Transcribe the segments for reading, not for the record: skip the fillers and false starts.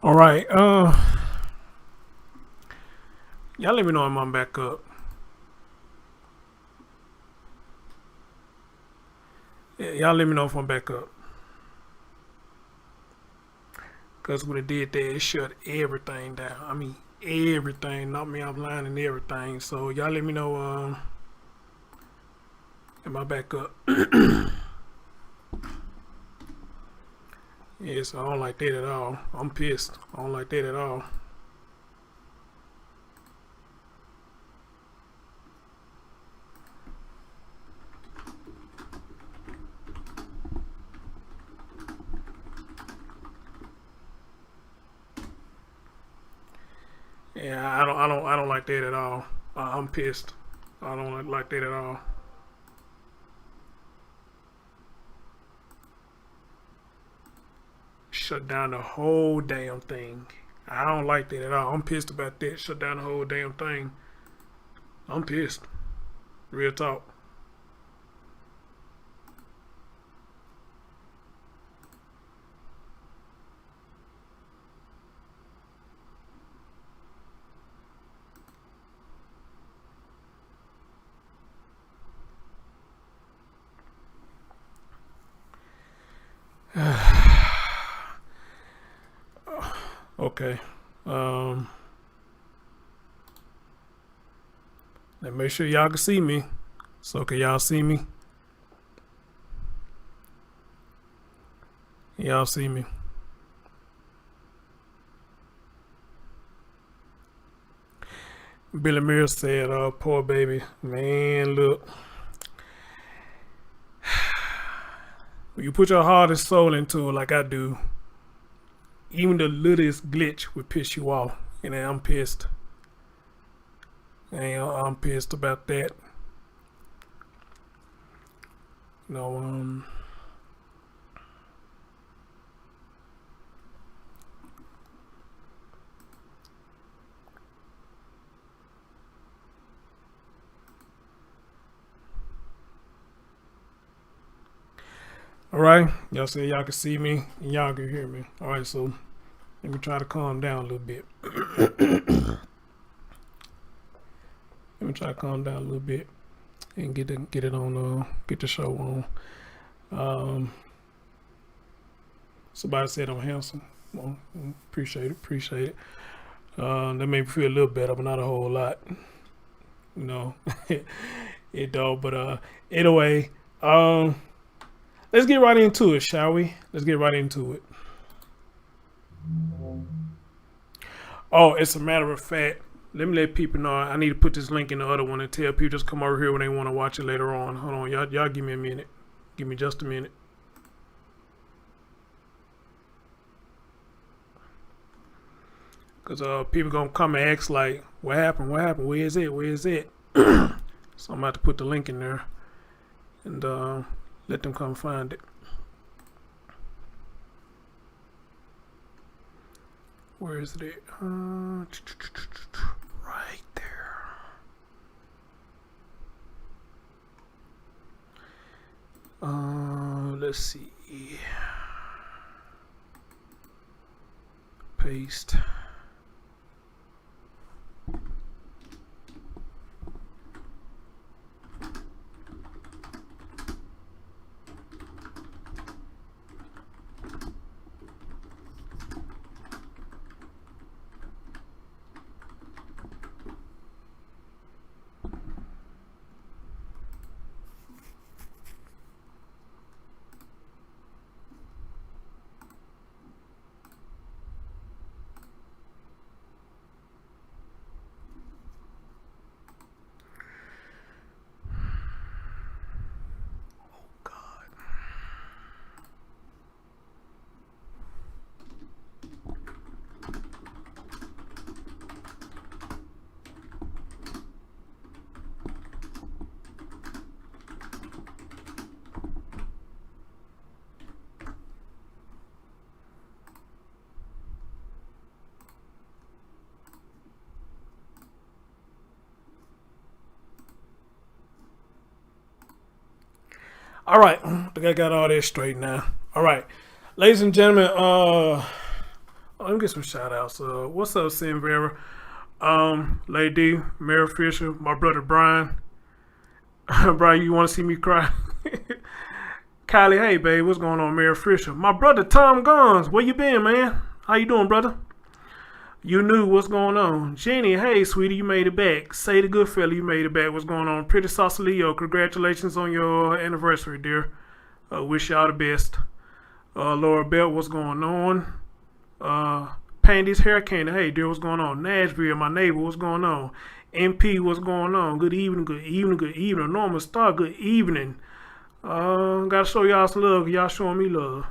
All right. Y'all let me know when I'm back up. Yeah, y'all let me know if I'm back up. Cause when it did that, it shut everything down. I mean, everything. Knocked me offline and everything. So y'all let me know. Am I back up? Yes, I don't like that at all. I'm pissed. I don't like that at all. Yeah, I don't like that at all. I'm pissed. I don't like that at all. Shut down the whole damn thing. I don't like that at all. I'm pissed about that. Shut down the whole damn thing. I'm pissed. Real talk. Okay. Um, let me make sure y'all can see me. So can y'all see me? Y'all see me? Billy Mears said, poor baby. Man, look. When you put your heart and soul into it like I do, even the littlest glitch would piss you off. And I'm pissed. And I'm pissed about that. You know, all right. Y'all say y'all can see me and y'all can hear me. All right, so let me try to calm down a little bit. Let me try to calm down a little bit and get it on. Get the show on. Somebody said I'm handsome. Well, appreciate it. Appreciate it. That made me feel a little better, but not a whole lot. You know, it don't. But anyway, let's get right into it, shall we? Let's get right into it. Oh, it's a matter of fact. Let me let people know. I need to put this link in the other one and tell people just come over here when they want to watch it later on. Hold on, y'all give me a minute. Give me just a minute. Cause people gonna come and ask like, what happened? What happened? Where is it? Where is it? So I'm about to put the link in there and let them come find it. Where is it? Right there. Let's see. Paste. All right, I think I got all that straight now. All right, ladies and gentlemen, Let me get some shout outs. What's up, Sam Vera? Lady D, Mary Fisher, my brother Brian. Brian, you want to see me cry? Kylie, hey, babe, what's going on, Mary Fisher? My brother Tom Guns, where you been, man? How you doing, brother? You knew what's going on. Jenny, hey, sweetie, you made it back. Say the good fella, you made it back. What's going on? Pretty Sausalito, congratulations on your anniversary, dear. Wish y'all the best. Laura Bell, what's going on? Pandy's Hurricane, hey, dear, what's going on? Nashville, my neighbor, what's going on? MP, what's going on? Good evening, good evening, good evening. Norma Star, good evening. Gotta show y'all some love. Y'all showing me love.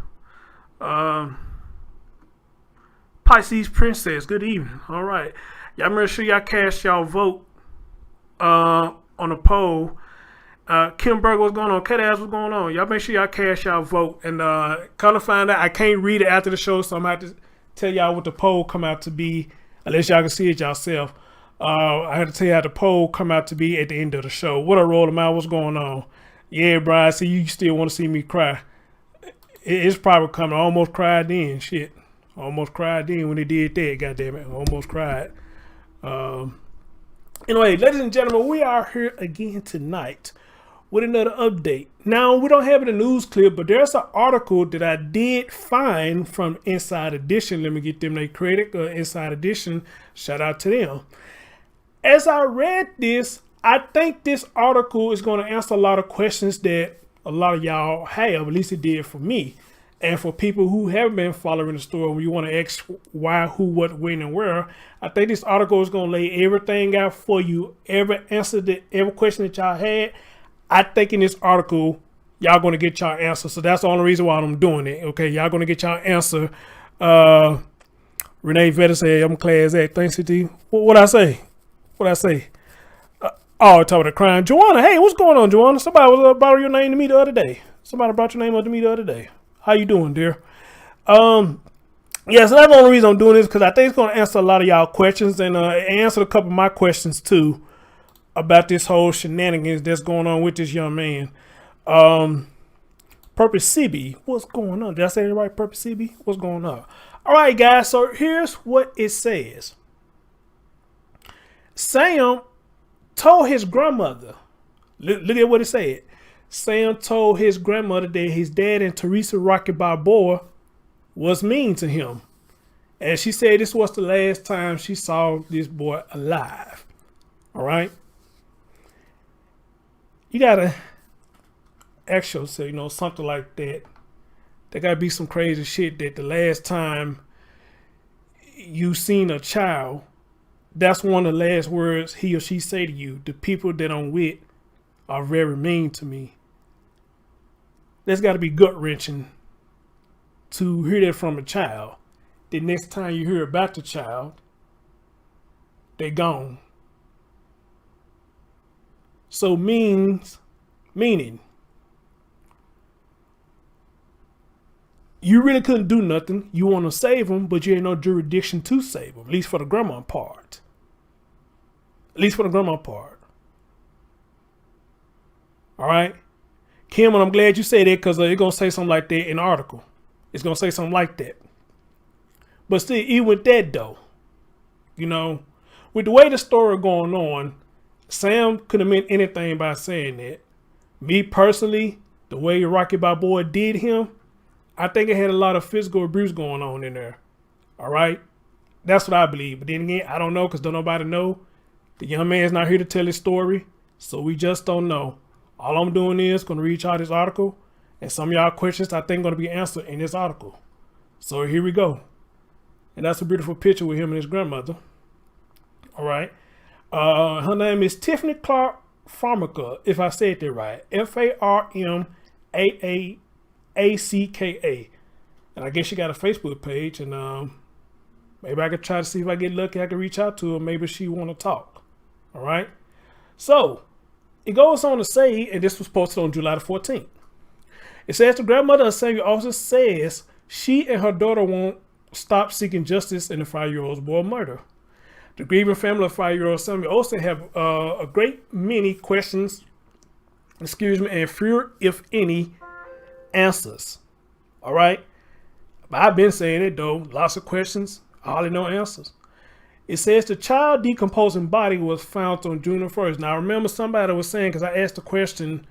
Pisces Princess, good evening. All right. Y'all make sure y'all cast y'all vote on the poll. Kim Berg, what's going on? Cat Ass, what's going on? Y'all make sure y'all cast y'all vote. And kind of find out, I can't read it after the show, so I'm going to have to tell y'all what the poll come out to be, unless y'all can see it yourself. I had to tell you how the poll come out to be at the end of the show. What a roll them out. What's going on? Yeah, Brian, see, you still want to see me cry. It's probably coming. I almost cried then. Shit. Almost cried then when they did that. Goddamn it. Almost cried. Anyway, ladies and gentlemen, we are here again tonight with another update. Now, we don't have it in the news clip, but there's an article that I did find from Inside Edition. Let me get them their credit. Inside Edition, shout out to them. As I read this, I think this article is going to answer a lot of questions that a lot of y'all have. At least it did for me. And for people who haven't been following the story, when you want to ask why, who, what, when, and where, I think this article is going to lay everything out for you. Every answer that, every question that y'all had, I think in this article, y'all going to get y'all answer. So that's the only reason why I'm doing it. Okay, y'all going to get y'all answer. Renee Vetter said, I'm class act. Thanks, CT. What I say? What I say? Oh, talking about the crime. Joanna, hey, what's going on, Joanna? Somebody was borrow your name to me the other day. Somebody brought your name up to me the other day. How you doing, dear? Yeah, so that's the only reason I'm doing this, because I think it's going to answer a lot of y'all questions and answer a couple of my questions too about this whole shenanigans that's going on with this young man. Purpose CB, what's going on? Did I say it right? Purpose CB, what's going on? All right, guys, so here's what it says. Sam told his grandmother, look at what it said. Sam told his grandmother that his dad and Theresa Rocky Balboa was mean to him. And she said this was the last time she saw this boy alive. All right. You got to ask yourself, something like that. There got to be some crazy shit that the last time you seen a child, that's one of the last words he or she say to you. The people that I'm with are very mean to me. That's got to be gut-wrenching to hear that from a child. The next time you hear about the child, they're gone. So meaning, you really couldn't do nothing. You want to save them, but you ain't no jurisdiction to save them, at least for the grandma part. At least for the grandma part. All right? Kim, and I'm glad you said that, because it's going to say something like that in the article. It's going to say something like that. But still, even with that, though, with the way the story going on, Sam could have meant anything by saying that. Me personally, the way Rocky Balboa did him, I think it had a lot of physical abuse going on in there. All right? That's what I believe. But then again, I don't know, because don't nobody know. The young man's not here to tell his story, so we just don't know. All I'm doing is going to read y'all this article, and some of y'all questions I think going to be answered in this article. So here we go. And that's a beautiful picture with him and his grandmother. All right. Her name is Tiffany Clark Farmacka, if I said that right. Farmacka. And I guess she got a Facebook page, and maybe I could try to see if I get lucky. I can reach out to her. Maybe she want to talk. All right. So it goes on to say, and this was posted on July the 14th. It says the grandmother of Sammy Olson says she and her daughter won't stop seeking justice in the 5-year-old's boy murder. The grieving family of 5-year-old Sammy Olson have a great many questions, and few, if any, answers. All right. But I've been saying it though. Lots of questions, hardly no answers. It says the child decomposing body was found on June the 1st. Now I remember somebody was saying, because I asked the question,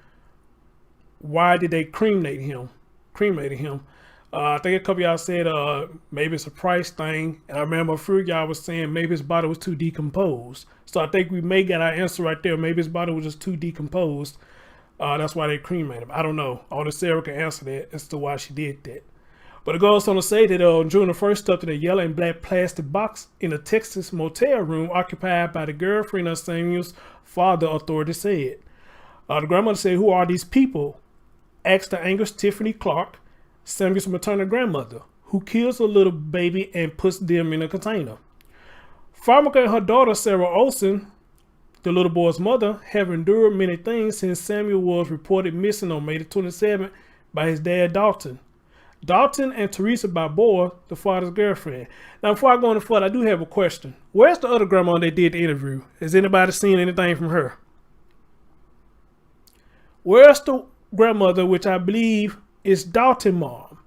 why did they cremate him? Cremated him. I think a couple of y'all said maybe it's a price thing. And I remember a few of y'all was saying maybe his body was too decomposed. So I think we may get our answer right there. Maybe his body was just too decomposed. That's why they cremated him. I don't know. Only Sarah can answer that as to why she did that. But it goes on to say that on June the 1st, stuffed in a yellow and black plastic box in a Texas motel room occupied by the girlfriend of Samuel's father, authorities said. The grandmother said, "Who are these people?" asked the anxious Tiffany Clark, Samuel's maternal grandmother, who kills a little baby and puts them in a container. Farmacka and her daughter, Sarah Olson, the little boy's mother, have endured many things since Samuel was reported missing on May the 27th by his dad, Dalton. Dalton and Theresa Balboa, the father's girlfriend. Now, before I go any further, I do have a question. Where's the other grandma that did the interview? Has anybody seen anything from her? Where's the grandmother, which I believe is Dalton's mom?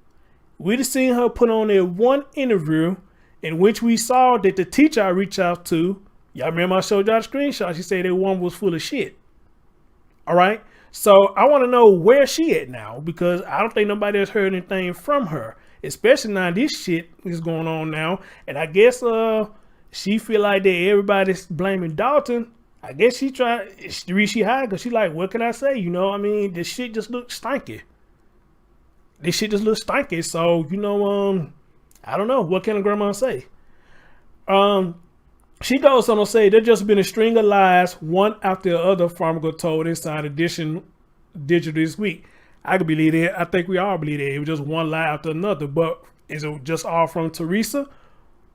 We'd seen her put on that one interview in which we saw that the teacher I reached out to, y'all remember I showed y'all the screenshot, she said that one was full of shit. All right. So I want to know where she at now, because I don't think nobody has heard anything from her, especially now this shit is going on now. And I guess she feel like that everybody's blaming Dalton. I guess she reach high because she like, what can I say? You know, I mean, this shit just looks stinky. This shit just looks stinky. So, you know, I don't know. What can a grandma say? She goes on to say there's just been a string of lies, one after the other, Farmacka told Inside Edition Digital this week. I could believe it. I think we all believe it. It was just one lie after another. But is it just all from Theresa?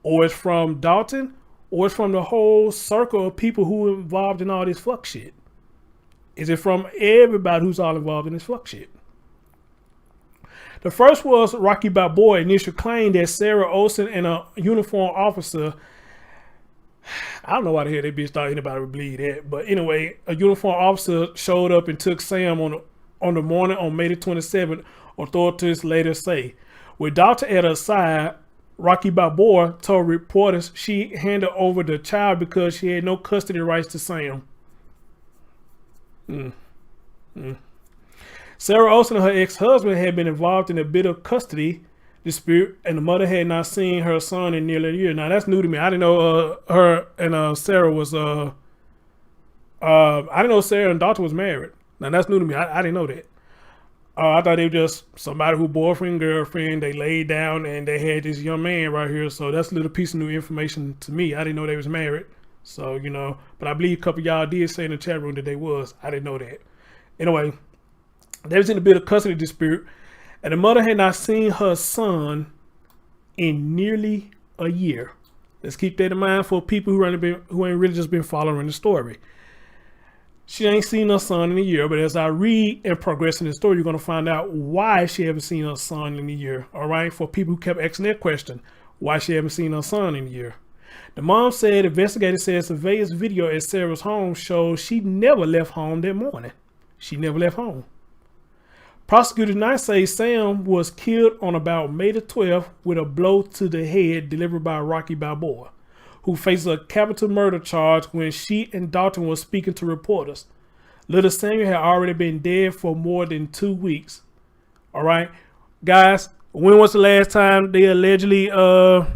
Or it's from Dalton? Or it's from the whole circle of people who are involved in all this fuck shit? Is it from everybody who's all involved in this fuck shit? The first was Rocky Balboa initial claim that Sarah Olson and a uniformed officer, I don't know why the hell that bitch thought anybody would believe that. But anyway, a uniformed officer showed up and took Sam on the morning on May the 27th, authorities later say. With Dalton at her side, Rocky Balboa told reporters she handed over the child because she had no custody rights to Sam. Sarah Olson and her ex-husband had been involved in a bit of custody dispute, and the mother had not seen her son in nearly a year. Now that's new to me. I didn't know her and Sarah was I didn't know Sarah and Dalton was married. Now that's new to me. I didn't know that. I thought they were just somebody who boyfriend, girlfriend, they laid down and they had this young man right here. So that's a little piece of new information to me. I didn't know they was married. So, you know, but I believe a couple of y'all did say in the chat room that they was. I didn't know that. Anyway, they was in a bit of custody dispute, and the mother had not seen her son in nearly a year. Let's keep that in mind for people who ain't really just been following the story. She ain't seen her son in a year, but as I read and progress in the story, you're going to find out why she haven't seen her son in a year. All right. For people who kept asking that question, why she haven't seen her son in a year. The mom said investigators said surveillance video at Sarah's home shows she never left home that morning. She never left home. Prosecutors now say Sam was killed on about May the 12th with a blow to the head delivered by Rocky Balboa, who faces a capital murder charge when she and Dalton were speaking to reporters. Little Samuel had already been dead for more than 2 weeks. All right, guys, when was the last time they allegedly, supposed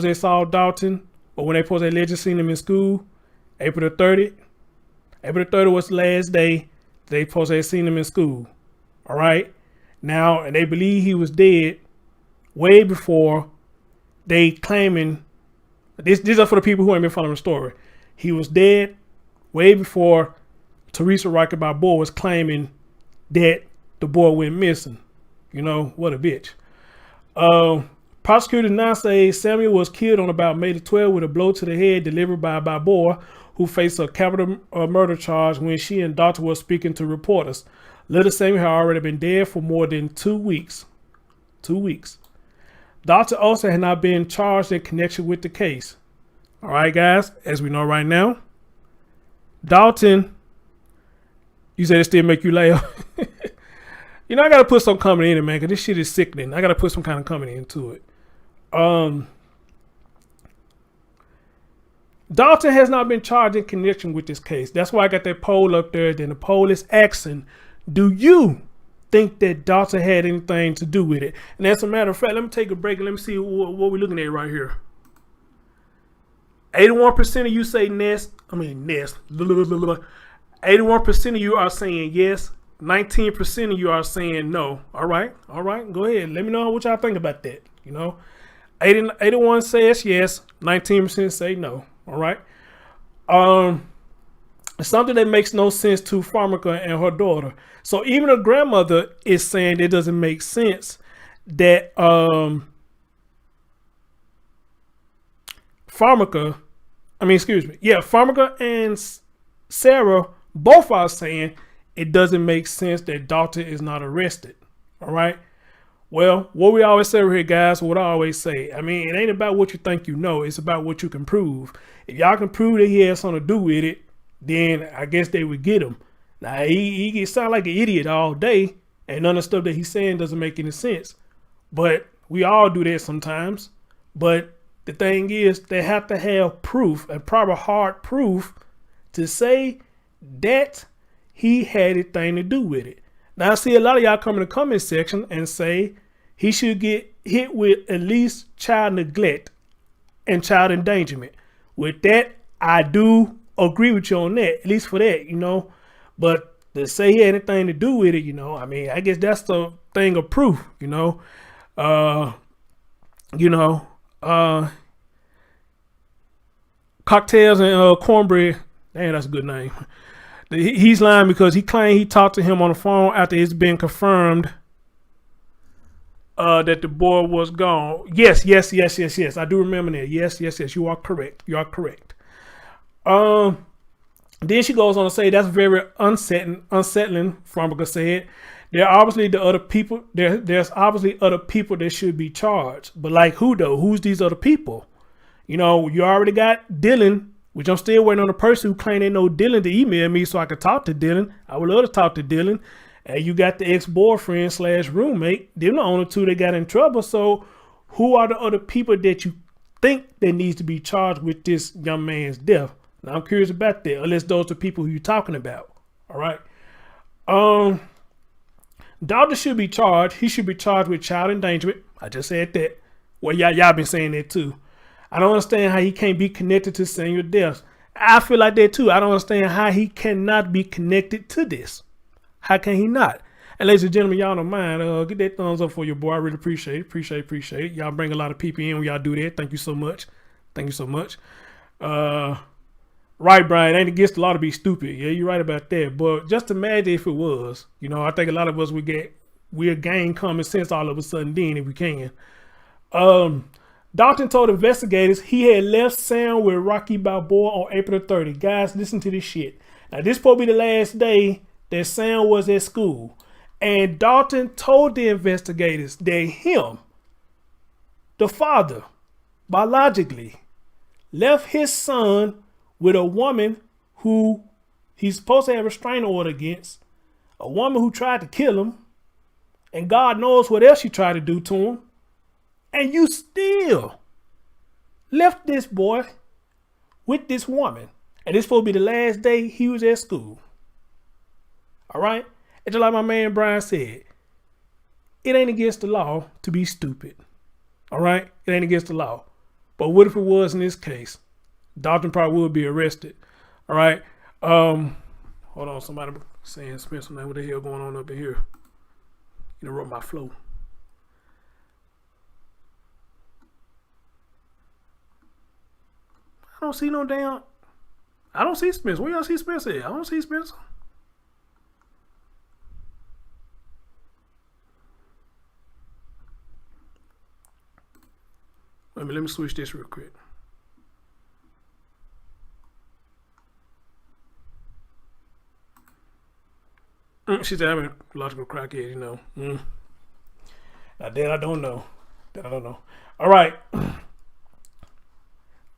they saw Dalton, or when they supposed they allegedly seen him in school? April the 30th. April the 30th was the last day they supposed they had seen him in school. All right, now, and they believe he was dead way before they claiming, this is for the people who ain't been following the story. He was dead way before Theresa Rocky Balboa was claiming that the boy went missing. You know, what a bitch. Prosecutors now say Samuel was killed on about May the 12th with a blow to the head delivered by Balboa, who faced a capital murder charge when she and Dalton were speaking to reporters. Little Samuel had already been dead for more than 2 weeks. 2 weeks. Dalton also had not been charged in connection with the case. All right, guys, as we know right now, Dalton, you said it still make you laugh. You know, I gotta put some comedy in it, man, because this shit is sickening. I gotta put some kind of comedy into it. Dalton has not been charged in connection with this case. That's why I got that poll up there. Then the poll is asking, do you think that Dalton had anything to do with it? And as a matter of fact, let me take a break and let me see what we're looking at right here. 81% of you say Nest. 81% of you are saying yes. 19% of you are saying no. All right. Go ahead. Let me know what y'all think about that. You know, 81 says yes. 19% say no. All right. Something that makes no sense to Farmacka and her daughter. So even her grandmother is saying it doesn't make sense that Farmacka and Sarah both are saying it doesn't make sense that Dalton is not arrested. All right. Well, what we always say here, guys, what I always say, I mean, it ain't about what you think you know. It's about what you can prove. If y'all can prove that he has something to do with it, then I guess they would get him. Now, he sound like an idiot all day, and none of the stuff that he's saying doesn't make any sense. But we all do that sometimes. But the thing is, they have to have proof, a proper hard proof, to say that he had anything to do with it. Now, I see a lot of y'all come in the comment section and say he should get hit with at least child neglect and child endangerment. With that, I do agree with you on that, at least for that, you know. But to say he had anything to do with it, you know, I mean, I guess that's the thing of proof, you know. Cocktails and cornbread. Damn, that's a good name. He's lying because he claimed he talked to him on the phone after it's been confirmed that the boy was gone. Yes. I do remember that. Yes. You are correct. Then she goes on to say that's very unsettling. Farmacka said there's obviously other people that should be charged. But like who though? Who's these other people? You know, you already got Dylan, which I'm still waiting on the person who claimed they know Dylan to email me so I could talk to Dylan. I would love to talk to Dylan. And you got the ex-boyfriend / roommate. They're the only two that got in trouble. So who are the other people that you think that needs to be charged with this young man's death? Now I'm curious about that, unless those are people who you're talking about. All right. Dalton should be charged. He should be charged with child endangerment. I just said that. Well, y'all been saying that too. I don't understand how he can't be connected to senior deaths. I feel like that too. I don't understand how he cannot be connected to this. How can he not? And ladies and gentlemen, y'all don't mind, get that thumbs up for your boy. I really appreciate it. Y'all bring a lot of people in when y'all do that. Thank you so much. Right, Brian, ain't against the law to be stupid. Yeah, you're right about that. But just imagine if it was. You know, I think a lot of us we'll gain common sense all of a sudden then if we can. Dalton told investigators he had left Sam with Rocky Balboa on April 30. Guys, listen to this shit. Now, this probably the last day that Sam was at school. And Dalton told the investigators that him, the father, biologically, left his son with a woman who he's supposed to have a restraining order against, a woman who tried to kill him, and God knows what else she tried to do to him. And you still left this boy with this woman. And this supposed to be the last day he was at school. All right? And just like my man Brian said, it ain't against the law to be stupid. All right? It ain't against the law. But what if it was in this case? Dalton probably would be arrested. All right? Hold on. Somebody saying Spencer, what the hell going on up in here? Interrupt my flow. I don't see no damn. I don't see Spencer. Where y'all see Spencer at? I don't see Spencer. Let me switch this real quick. She's having a logical crackhead, you know. Now that I don't know. All right.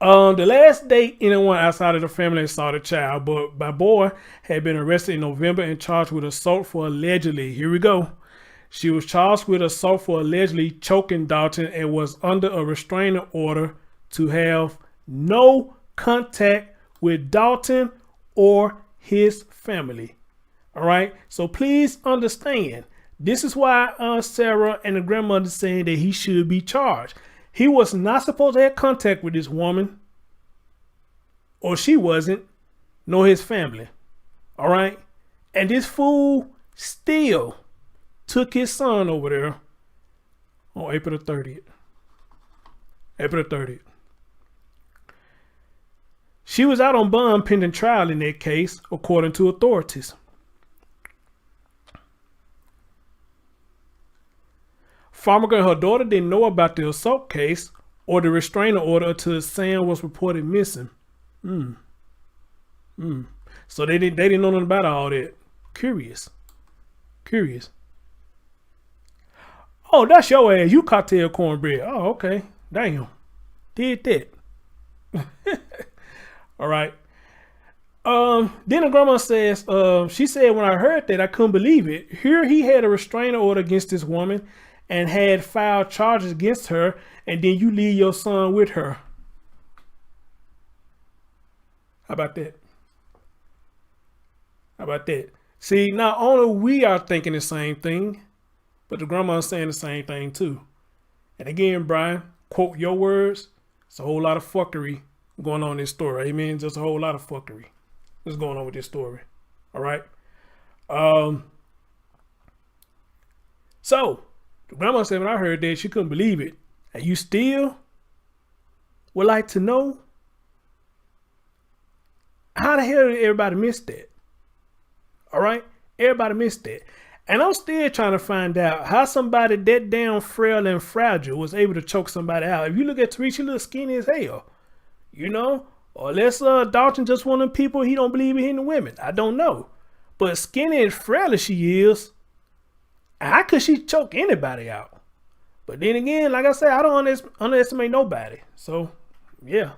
The last date anyone outside of the family saw the child, but Balboa had been arrested in November and charged with assault for allegedly, here we go. She was charged with assault for allegedly choking Dalton and was under a restraining order to have no contact with Dalton or his family. All right. So please understand, this is why Sarah and the grandmother saying that he should be charged. He was not supposed to have contact with this woman, or she wasn't, nor his family. All right. And this fool still took his son over there on April the 30th. April the 30th. She was out on bond pending trial in that case, according to authorities. Farmacka and her daughter didn't know about the assault case or the restraining order until Sam was reported missing. So they didn't know nothing about all that. Curious. Oh, that's your ass. You cocktail cornbread. Oh, okay. Damn. Did that. All right. Then the grandma says, she said, when I heard that, I couldn't believe it. Here he had a restraining order against this woman and had filed charges against her, and then you leave your son with her. How about that? How about that? See, not only we are thinking the same thing, but the grandma's saying the same thing too. And again, Brian, quote your words, it's a whole lot of fuckery going on in this story. Amen. Just a whole lot of fuckery that's going on with this story. All right. So the grandma said when I heard that, she couldn't believe it. And you still would like to know how the hell did everybody miss that? All right. Everybody missed that. And I'm still trying to find out how somebody that damn frail and fragile was able to choke somebody out. If you look at Theresa, she looks skinny as hell, you know? Or unless Dalton just one of them people, he don't believe in hitting women. I don't know. But skinny and frail as she is, how could she choke anybody out? But then again, like I said, I don't underestimate nobody. So, yeah.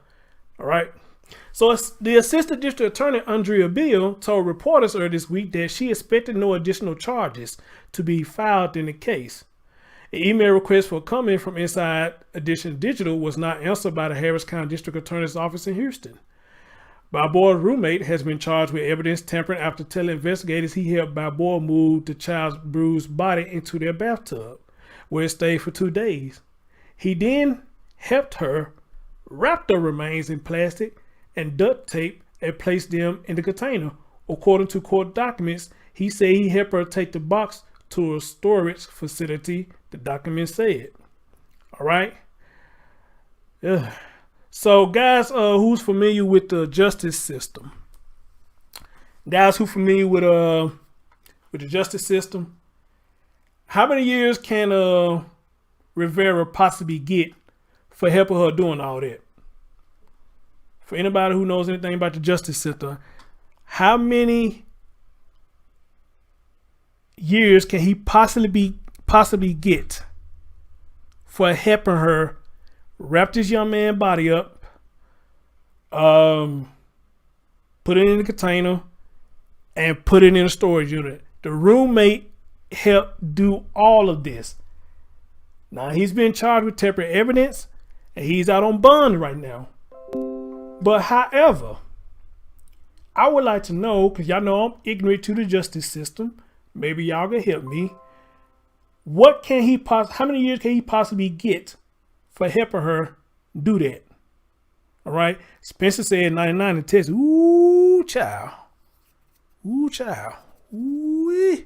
All right. So the assistant district attorney, Andrea Bill, told reporters earlier this week that she expected no additional charges to be filed in the case. An email request for comment from Inside Edition Digital was not answered by the Harris County District Attorney's Office in Houston. Balboa's roommate has been charged with evidence tampering after telling investigators he helped Balboa move the child's bruised body into their bathtub, where it stayed for 2 days. He then helped her wrap the remains in plastic and duct tape and placed them in the container. According to court documents, he said he helped her take the box to a storage facility, the document said. All right. Ugh. So guys, who's familiar with the justice system? Guys who familiar with the justice system? How many years can Rivera possibly get for helping her doing all that? For anybody who knows anything about the justice system, how many years can he possibly get for helping her wrap this young man's body up, put it in a container, and put it in a storage unit? The roommate helped do all of this. Now he's been charged with tampering evidence, and he's out on bond right now. But however, I would like to know, because y'all know I'm ignorant to the justice system. Maybe y'all can help me. How many years can he possibly get for helping her do that? All right. Spencer said 99 in Texas. Ooh, child. Ooh, child. Ooh.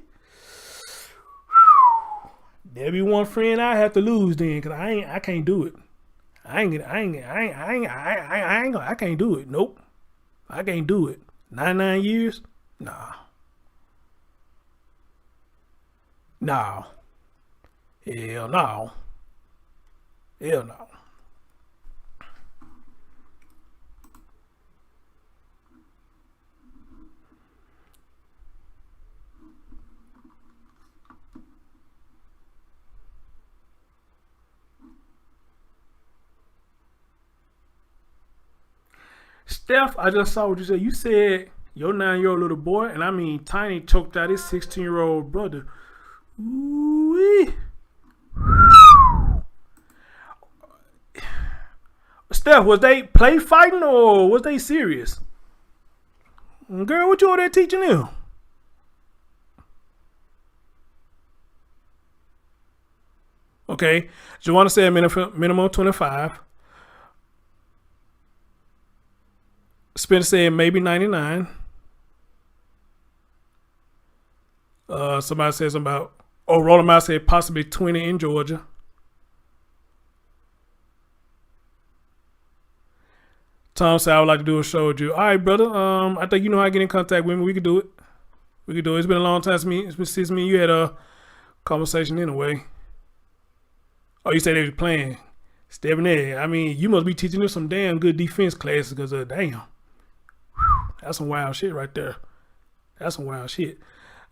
There'll be one friend I have to lose then, because I can't do it. I can't do it. Nope. I can't do it. 99 years? Nah. No. Hell no. Hell no. Steph, I just saw what you said. You said your 9-year-old little boy, and I mean Tiny, choked out his 16-year-old brother. Ooh-wee. Steph, was they play fighting or was they serious? Girl, what you over there teaching them? Okay, Joanna said minimum 25. Spencer said maybe 99. Somebody said something about, Roland Miles said possibly 20 in Georgia. Tom said I would like to do a show with you. All right, brother. I think you know how to get in contact with me. We could do it. It's been a long time since me and you had a conversation anyway. Oh, you said they was playing. Stephanie, I mean, you must be teaching them some damn good defense classes because damn. That's some wild shit right there. That's some wild shit.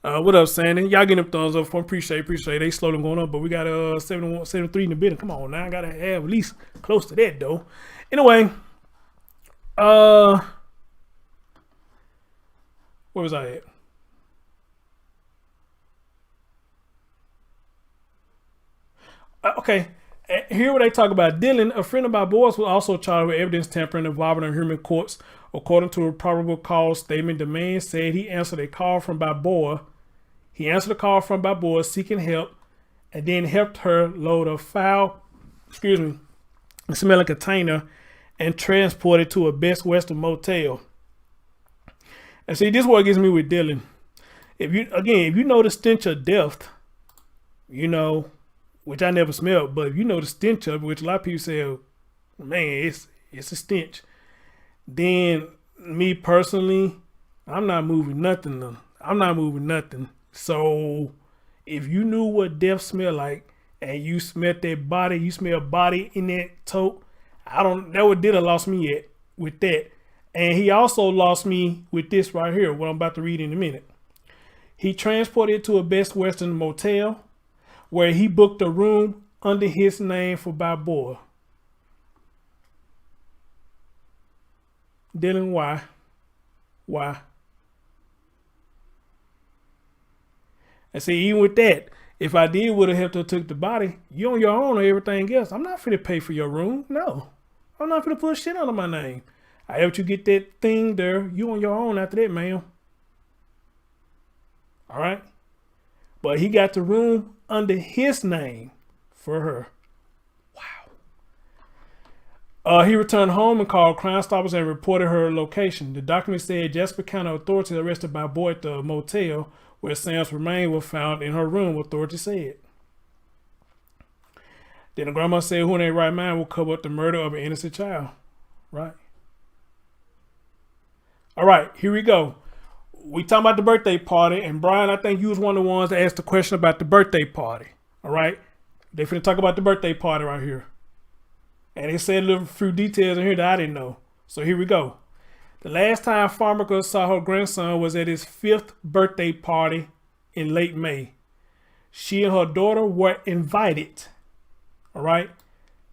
What up, Sandy? Y'all getting them thumbs up for appreciate. They slowly going up, but we got 71, 73 in the building. Come on now, I gotta have at least close to that though. Anyway, where was I at? Okay, here where they talk about Dylan, a friend of Balboa's, was also charged with evidence tampering involving in human courts. According to a probable cause statement, the man said he answered a call from Balboa. He answered a call from Balboa seeking help, and then helped her load a smelling container and transport it to a Best Western motel. And see, this is what gets me with Dylan. If you know the stench of death, you know, which I never smelled, but if you know the stench of it, which a lot of people say, man, it's a stench. Then me personally, I'm not moving nothing. So if you knew what death smelled like and you smelled that body, you smell body in that tote, that what Dylan lost me at with that. And he also lost me with this right here, what I'm about to read in a minute. He transported it to a Best Western motel where he booked a room under his name for Balboa. Dylan, why? And see, even with that, if I would have to took the body, you on your own or everything else. I'm not finna pay for your room. No, I'm not finna put shit under my name. I helped you get that thing there. You on your own after that, ma'am. All right. But he got the room under his name for her. Wow. He returned home and called Crime Stoppers and reported her location. The document said Jasper County authorities arrested Balboa at the motel where Sam's remains were found in her room, authorities said. Then the grandma said who in their right mind will cover up the murder of an innocent child. Right. All right, here we go. We talking about the birthday party, and Brian, I think you was one of the ones that asked the question about the birthday party. All right, they finna talk about the birthday party right here, and they said a few details in here that I didn't know. So here we go. The last time Farmacka saw her grandson was at his 5th birthday party in late May. She and her daughter were invited. All right,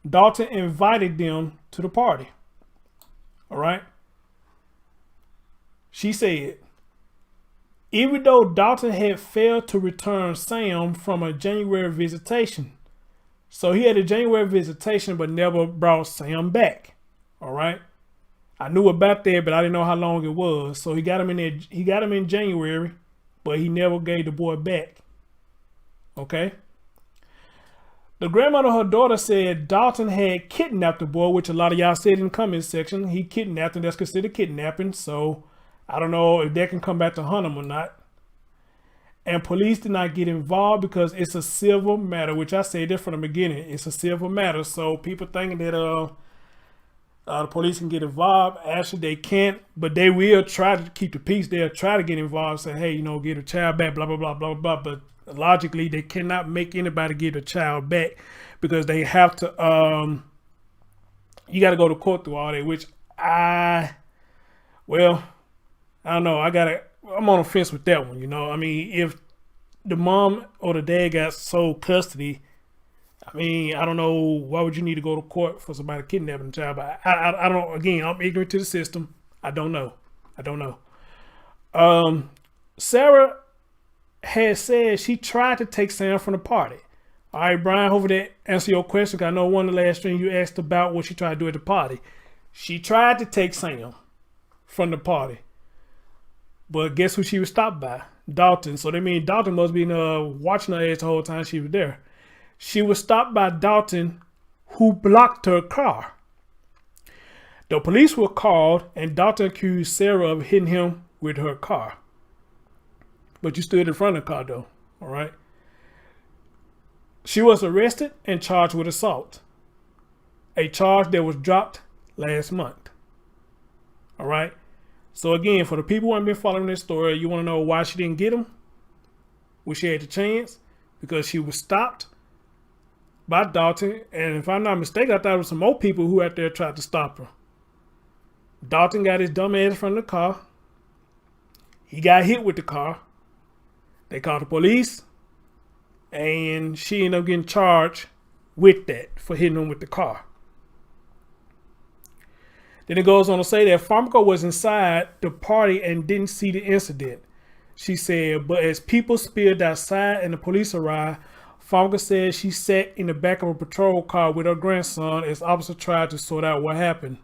Dalton invited them to the party. All right. She said, even though Dalton had failed to return Sam from a January visitation. So he had a January visitation but never brought Sam back. All right. I knew about that, but I didn't know how long it was. So he got him in there. He got him in January, but he never gave the boy back. Okay. The grandmother of her daughter said Dalton had kidnapped the boy, which a lot of y'all said in the comment section. He kidnapped him. That's considered kidnapping. So I don't know if that can come back to hunt him or not. And police did not get involved because it's a civil matter, which I said that from the beginning. It's a civil matter. So people thinking that the police can get involved. Actually, they can't, but they will try to keep the peace. They'll try to get involved, say, hey, get a child back, blah, blah, blah, blah, blah. But logically, they cannot make anybody get a child back because they have to, you got to go to court through all that, which I don't know. I'm on the fence with that one. I mean, if the mom or the dad got sole custody, I mean, I don't know. Why would you need to go to court for somebody kidnapping a child? But I don't, again, I'm ignorant to the system. I don't know. I don't know. Sarah had said she tried to take Sam from the party. All right, Brian, hopefully that answer your question. Cause I know one of the last stream you asked about what she tried to do at the party. She tried to take Sam from the party. But guess who she was stopped by? Dalton. So that means Dalton must be watching her ass the whole time she was there. She was stopped by Dalton, who blocked her car. The police were called and Dalton accused Sarah of hitting him with her car. But you stood in front of the car though, all right? She was arrested and charged with assault, a charge that was dropped last month, all right? So again, for the people who haven't been following this story, you want to know why she didn't get him? Well, she had the chance because she was stopped by Dalton. And if I'm not mistaken, I thought it was some more people who out there tried to stop her. Dalton got his dumb ass from the car. He got hit with the car. They called the police. And she ended up getting charged with that for hitting him with the car. Then it goes on to say that Farmacka was inside the party and didn't see the incident. She said, but as people spilled outside and the police arrived, Farmacka said she sat in the back of a patrol car with her grandson as officers tried to sort out what happened.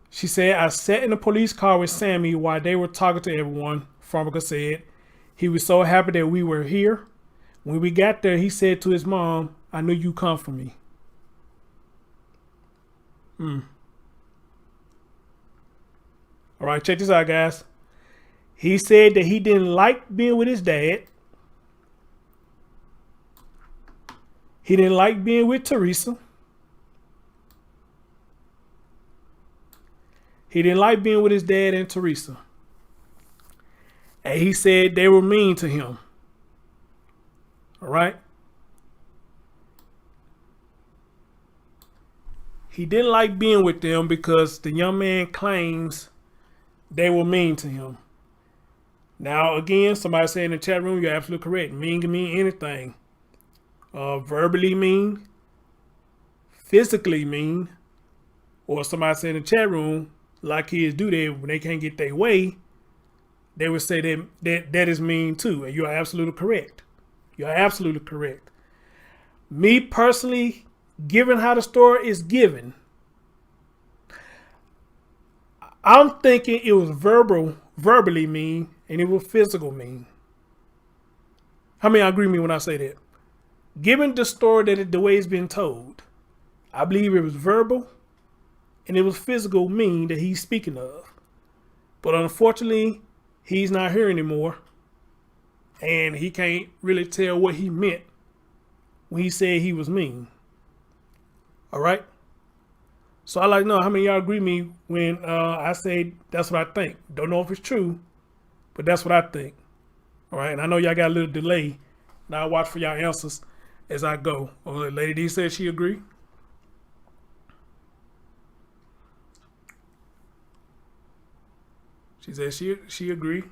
She said, I sat in the police car with Sammy while they were talking to everyone, Farmacka said. He was so happy that we were here. When we got there, he said to his mom, I knew you'd come for me. All right, check this out, guys. He said that he didn't like being with his dad. He didn't like being with Theresa. He didn't like being with his dad and Theresa. And he said they were mean to him. All right. He didn't like being with them because the young man claims they were mean to him. Now, again, somebody said in the chat room, you're absolutely correct. Mean can mean anything. Verbally mean, physically mean, or somebody said in the chat room, like kids do that when they can't get their way, they would say that is mean too. And you are absolutely correct. You are absolutely correct. Me personally, given how the story is given, I'm thinking it was verbally mean, and it was physical mean. How many agree with me when I say that? Given the story the way it's been told, I believe it was verbal and it was physical mean that he's speaking of. But unfortunately, he's not here anymore, and he can't really tell what he meant when he said he was mean. All right. So I like to know how many of y'all agree with me when I say that's what I think. Don't know if it's true, but that's what I think. All right. And I know y'all got a little delay. Now I'll watch for y'all answers as I go. Oh, Lady D said she agree. She said she agree.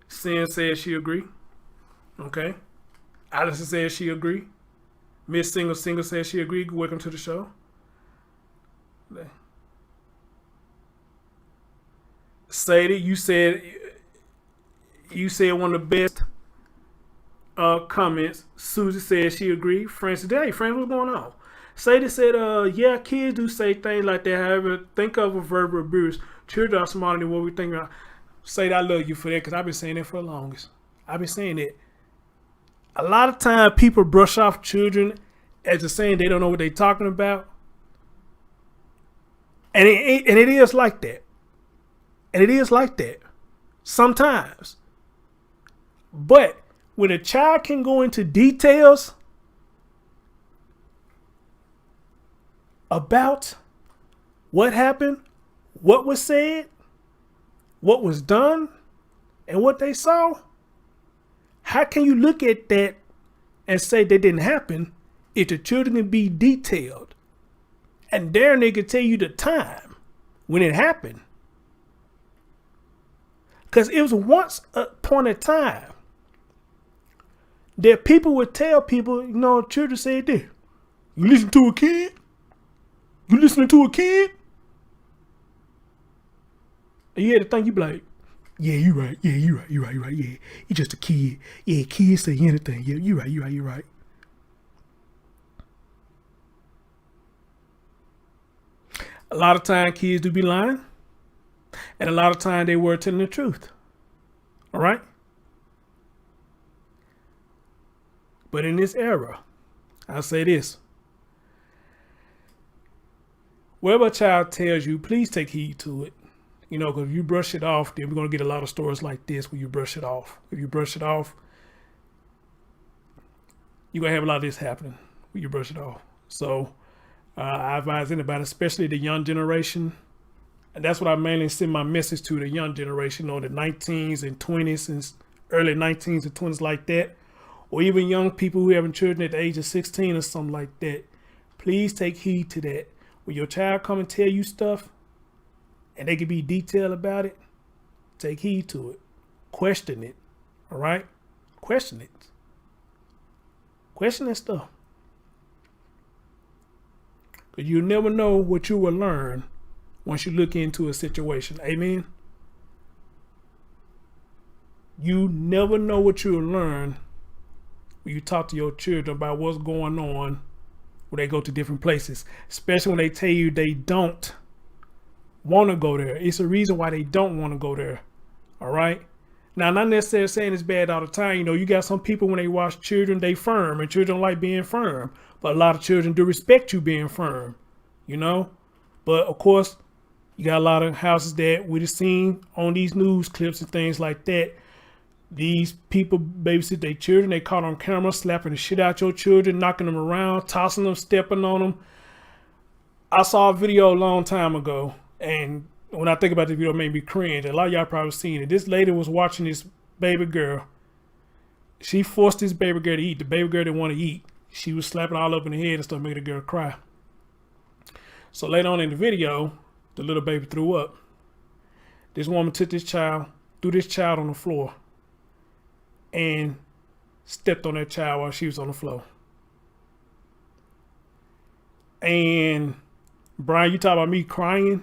Sin said she agree. Okay. Allison says she agree. Miss Single says she agree. Welcome to the show. Sadie, you said one of the best comments. Susie said she agreed. Francis, hey, Francis, what's going on? Sadie said, yeah, kids do say things like that. However, think of a verbal abuse. Children are smarter than what we think about. Sadie, I love you for that because I've been saying that for the longest. I've been saying that. A lot of time people brush off children as just saying they don't know what they're talking about. And it is like that. And it is like that sometimes. But when a child can go into details about what happened, what was said, what was done, and what they saw, how can you look at that and say that didn't happen if the children can be detailed? And there they can tell you the time when it happened. Because it was once upon a time that people would tell people, you know, children said this. You listen to a kid? You listening to a kid? And you had to think, you be like, yeah, you right. Yeah, you right. You right. You right. Yeah, he just a kid. Yeah, kids say anything. Yeah, you right. You right. You right. A lot of time kids do be lying. And a lot of time they were telling the truth. All right? But in this era, I'll say this. Whatever a child tells you, please take heed to it. You know, because if you brush it off, then we're going to get a lot of stories like this where you brush it off. If you brush it off, you're going to have a lot of this happening when you brush it off. So I advise anybody, especially the young generation. And that's what I mainly send my message to, the young generation, you know, the 19s and 20s and early 19s and 20s like that. Or even young people who having children at the age of 16 or something like that. Please take heed to that. When your child come and tell you stuff, and they can be detailed about it, take heed to it. Question it. All right? Question it. Question that stuff. Because you never know what you will learn once you look into a situation. Amen? You never know what you will learn when you talk to your children about what's going on when they go to different places. Especially when they tell you they don't want to go there. It's a reason why they don't want to go there. All right. Now, not necessarily saying it's bad all the time. You know, you got some people when they watch children, they firm, and children like being firm. But a lot of children do respect you being firm, you know. But of course, you got a lot of houses that we've seen on these news clips and things like that. These people babysit their children. They caught on camera slapping the shit out your children, knocking them around, tossing them, stepping on them. I saw a video a long time ago. And when I think about the video, it made me cringe. A lot of y'all probably seen it. This lady was watching this baby girl. She forced this baby girl to eat. The baby girl didn't want to eat. She was slapping all up in the head and stuff, making the girl cry. So later on in the video, the little baby threw up. This woman took this child, threw this child on the floor, and stepped on that child while she was on the floor. And Brian, you talk about me crying.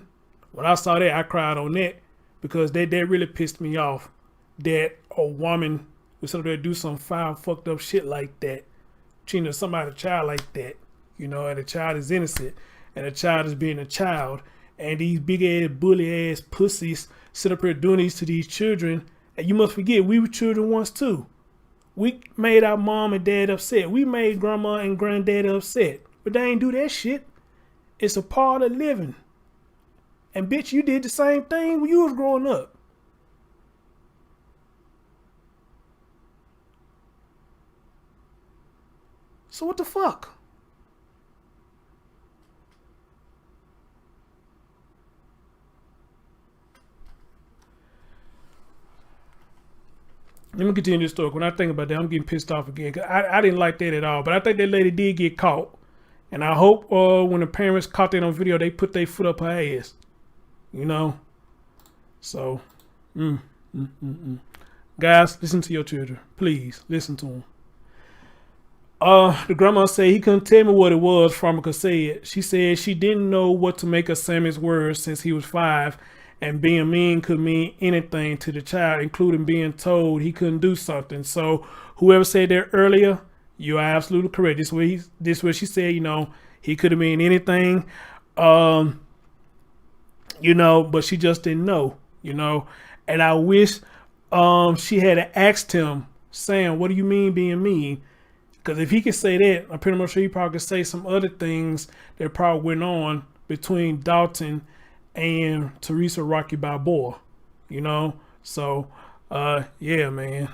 When I saw that, I cried on that because that really pissed me off that a woman would sit up there and do some foul, fucked up shit like that, treating somebody's child like that, you know, and the child is innocent and the child is being a child. And these big ass, bully ass pussies sit up here doing these to these children. And you must forget, we were children once too. We made our mom and dad upset. We made grandma and granddad upset, but they ain't do that shit. It's a part of living. And bitch, you did the same thing when you was growing up. So what the fuck? Let me continue this story. When I think about that, I'm getting pissed off again. I didn't like that at all. But I think that lady did get caught. And I hope when the parents caught that on video, they put their foot up her ass. You know? So, guys, listen to your children. Please, listen to them. The grandma said he couldn't tell me what it was, Farmacka said. She said she didn't know what to make of Sammy's words since he was 5. And being mean could mean anything to the child, including being told he couldn't do something. So whoever said that earlier, you are absolutely correct. This is what she said, you know, he could have mean anything. You know, but she just didn't know, you know. And I wish she had asked him, Sam, what do you mean being mean? Because if he could say that, I'm pretty much sure he probably could say some other things that probably went on between Dalton and Theresa Rocky Balboa, you know. So, yeah, man.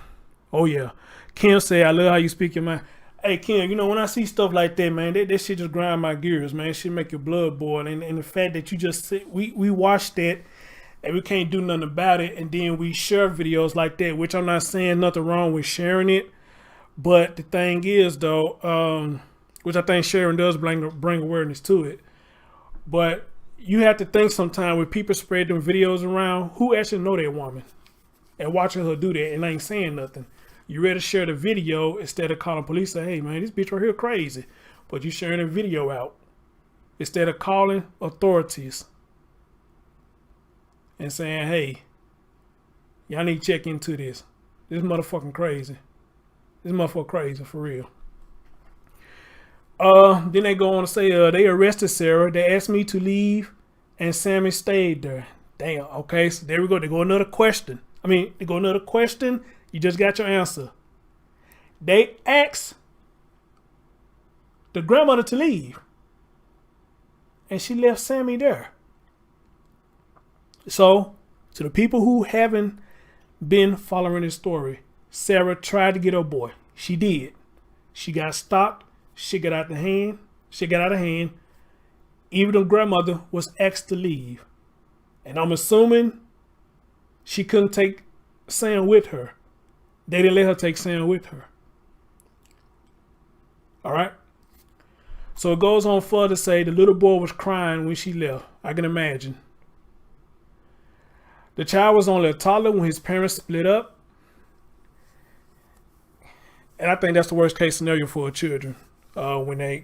Oh, yeah. Kim said, I love how you speak your mind. Hey, Kim, you know, when I see stuff like that, man, that shit just grind my gears, man. It should make your blood boil. And the fact that you just sit, we watched that and we can't do nothing about it. And then we share videos like that, which I'm not saying nothing wrong with sharing it. But the thing is, though, which I think sharing does bring awareness to it. But you have to think sometimes when people spread them videos around, who actually know that woman and watching her do that and ain't saying nothing. You ready to share the video instead of calling police and say, hey man, this bitch right here crazy. But you sharing a video out instead of calling authorities and saying, hey, y'all need to check into this. This motherfucking crazy. This motherfucker crazy for real. Then they go on to say they arrested Sarah. They asked me to leave and Sammy stayed there. Damn, okay, so there we go. They go another question. You just got your answer. They asked the grandmother to leave. And she left Sammy there. So, to the people who haven't been following this story, Sarah tried to get her boy. She did. She got stopped. She got out of hand. Even the grandmother was asked to leave. And I'm assuming she couldn't take Sam with her. They didn't let her take Sam with her. All right. So it goes on further to say the little boy was crying when she left. I can imagine. The child was only a toddler when his parents split up. And I think that's the worst case scenario for children. When they're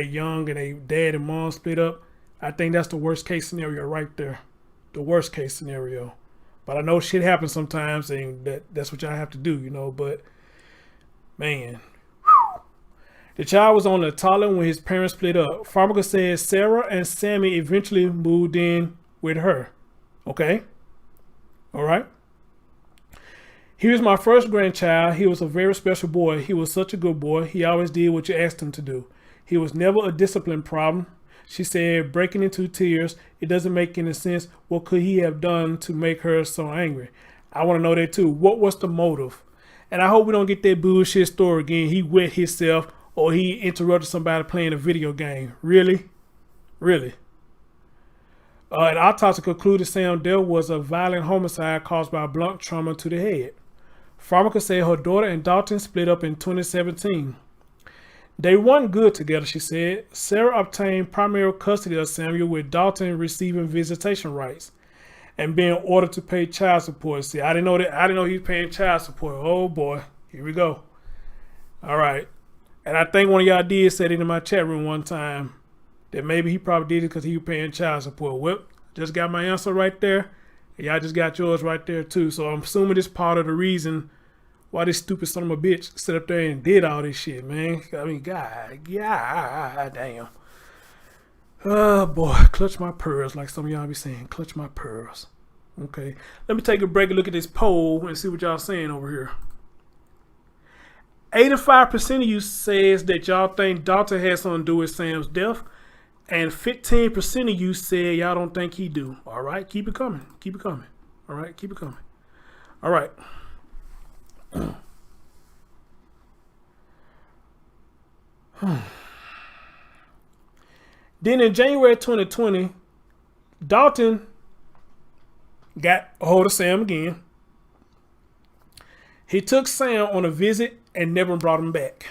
young and they dad and mom split up. I think that's the worst case scenario right there. The worst case scenario. But I know shit happens sometimes and that's what y'all have to do, you know. But, man. Whew. The child was only a toddler when his parents split up. Farmacka says Sarah and Sammy eventually moved in with her. Okay? All right? He was my first grandchild. He was a very special boy. He was such a good boy. He always did what you asked him to do. He was never a discipline problem. She said, breaking into tears. It doesn't make any sense. What could he have done to make her so angry? I want to know that too. What was the motive? And I hope we don't get that bullshit story again. He wet himself or he interrupted somebody playing a video game. Really? Really? An autopsy concluded Sam's death was a violent homicide caused by blunt trauma to the head. Farmacka said her daughter and Dalton split up in 2017. They weren't good together, she said. Sarah obtained primary custody of Samuel, with Dalton receiving visitation rights and being ordered to pay child support. See, I didn't know that. I didn't know he was paying child support. Oh boy, here we go. All right, and I think one of y'all did say it in my chat room one time that maybe he probably did it because he was paying child support. Well, just got my answer right there. Y'all just got yours right there too. So I'm assuming this part of the reason why this stupid son of a bitch sit up there and did all this shit, man. I mean, God damn. Oh boy, clutch my pearls, like some of y'all be saying. Clutch my pearls. Okay, let me take a break and look at this poll and see what y'all saying over here. 85% of you says that y'all think Dalton had something to do with Sam's death. And 15% of you said y'all don't think he do. All right, keep it coming. Keep it coming. All right, keep it coming. All right. Then in January 2020, Dalton got a hold of Sam again. He took Sam on a visit and never brought him back.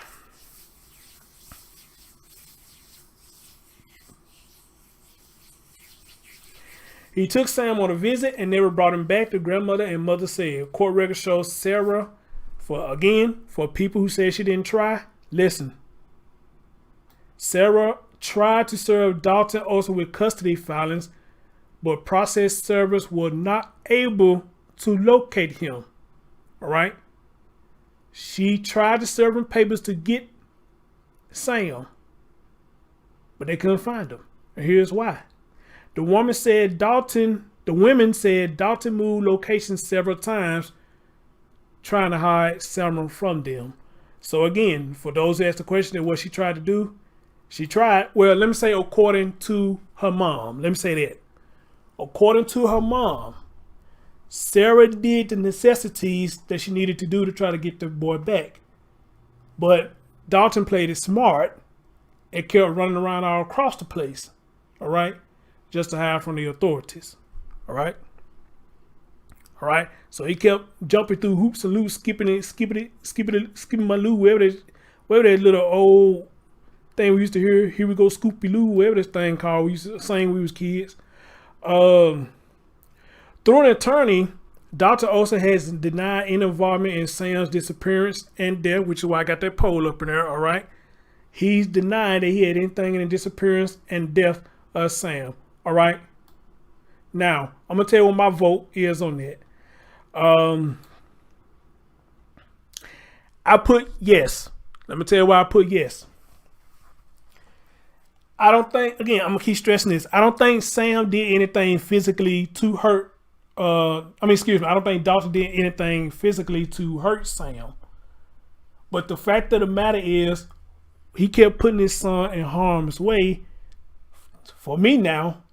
He took Sam on a visit and never brought him back, the grandmother and mother said. Court record shows Sarah, for people who say she didn't try, listen. Sarah tried to serve Dalton also with custody filings, but process servers were not able to locate him. All right? She tried to serve him papers to get Sam, but they couldn't find him. And here's why. The women said Dalton moved locations several times trying to hide Sam from them. So again, for those who asked the question of what she tried to do, well, let me say according to her mom. Let me say that. According to her mom, Sarah did the necessities that she needed to do to try to get the boy back. But Dalton played it smart and kept running around all across the place. All right? Just to hide from the authorities. All right? All right? So he kept jumping through hoops and loops, skipping my loo, wherever that little old thing we used to hear, here we go, Scoopy Loo, whatever this thing called, we used to sing when we was kids. Through an attorney, Dr. Olson has denied any involvement in Sam's disappearance and death, which is why I got that poll up in there, all right? He's denied that he had anything in the disappearance and death of Sam, all right? Now, I'm going to tell you what my vote is on that. I put yes. Let me tell you why I put yes. I don't think, again, I'm going to keep stressing this. I don't think Sam did anything physically to hurt. I don't think Dalton did anything physically to hurt Sam. But the fact of the matter is, he kept putting his son in harm's way. For me now,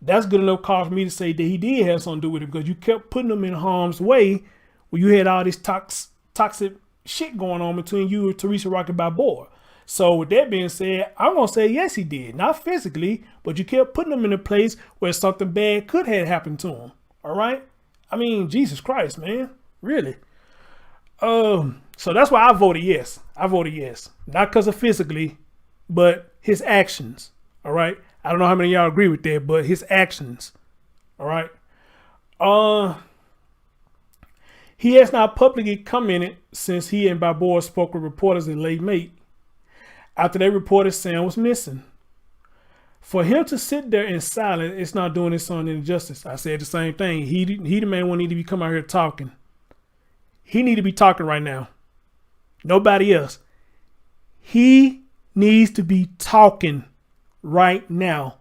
that's good enough cause for me to say that he did have something to do with it, because you kept putting him in harm's way when you had all this toxic shit going on between you and Theresa Rocky Balboa. So with that being said, I'm going to say yes, he did. Not physically, but you kept putting him in a place where something bad could have happened to him. All right? I mean, Jesus Christ, man. Really? So that's why I voted yes. I voted yes. Not because of physically, but his actions. All right? I don't know how many of y'all agree with that, but his actions. All right? He has not publicly commented since he and Balboa spoke with reporters in late May, after they reported Sam was missing. For him to sit there in silence, it's not doing his son any justice. I said the same thing. He the man who need to be coming out here talking. He need to be talking right now. Nobody else. He needs to be talking right now.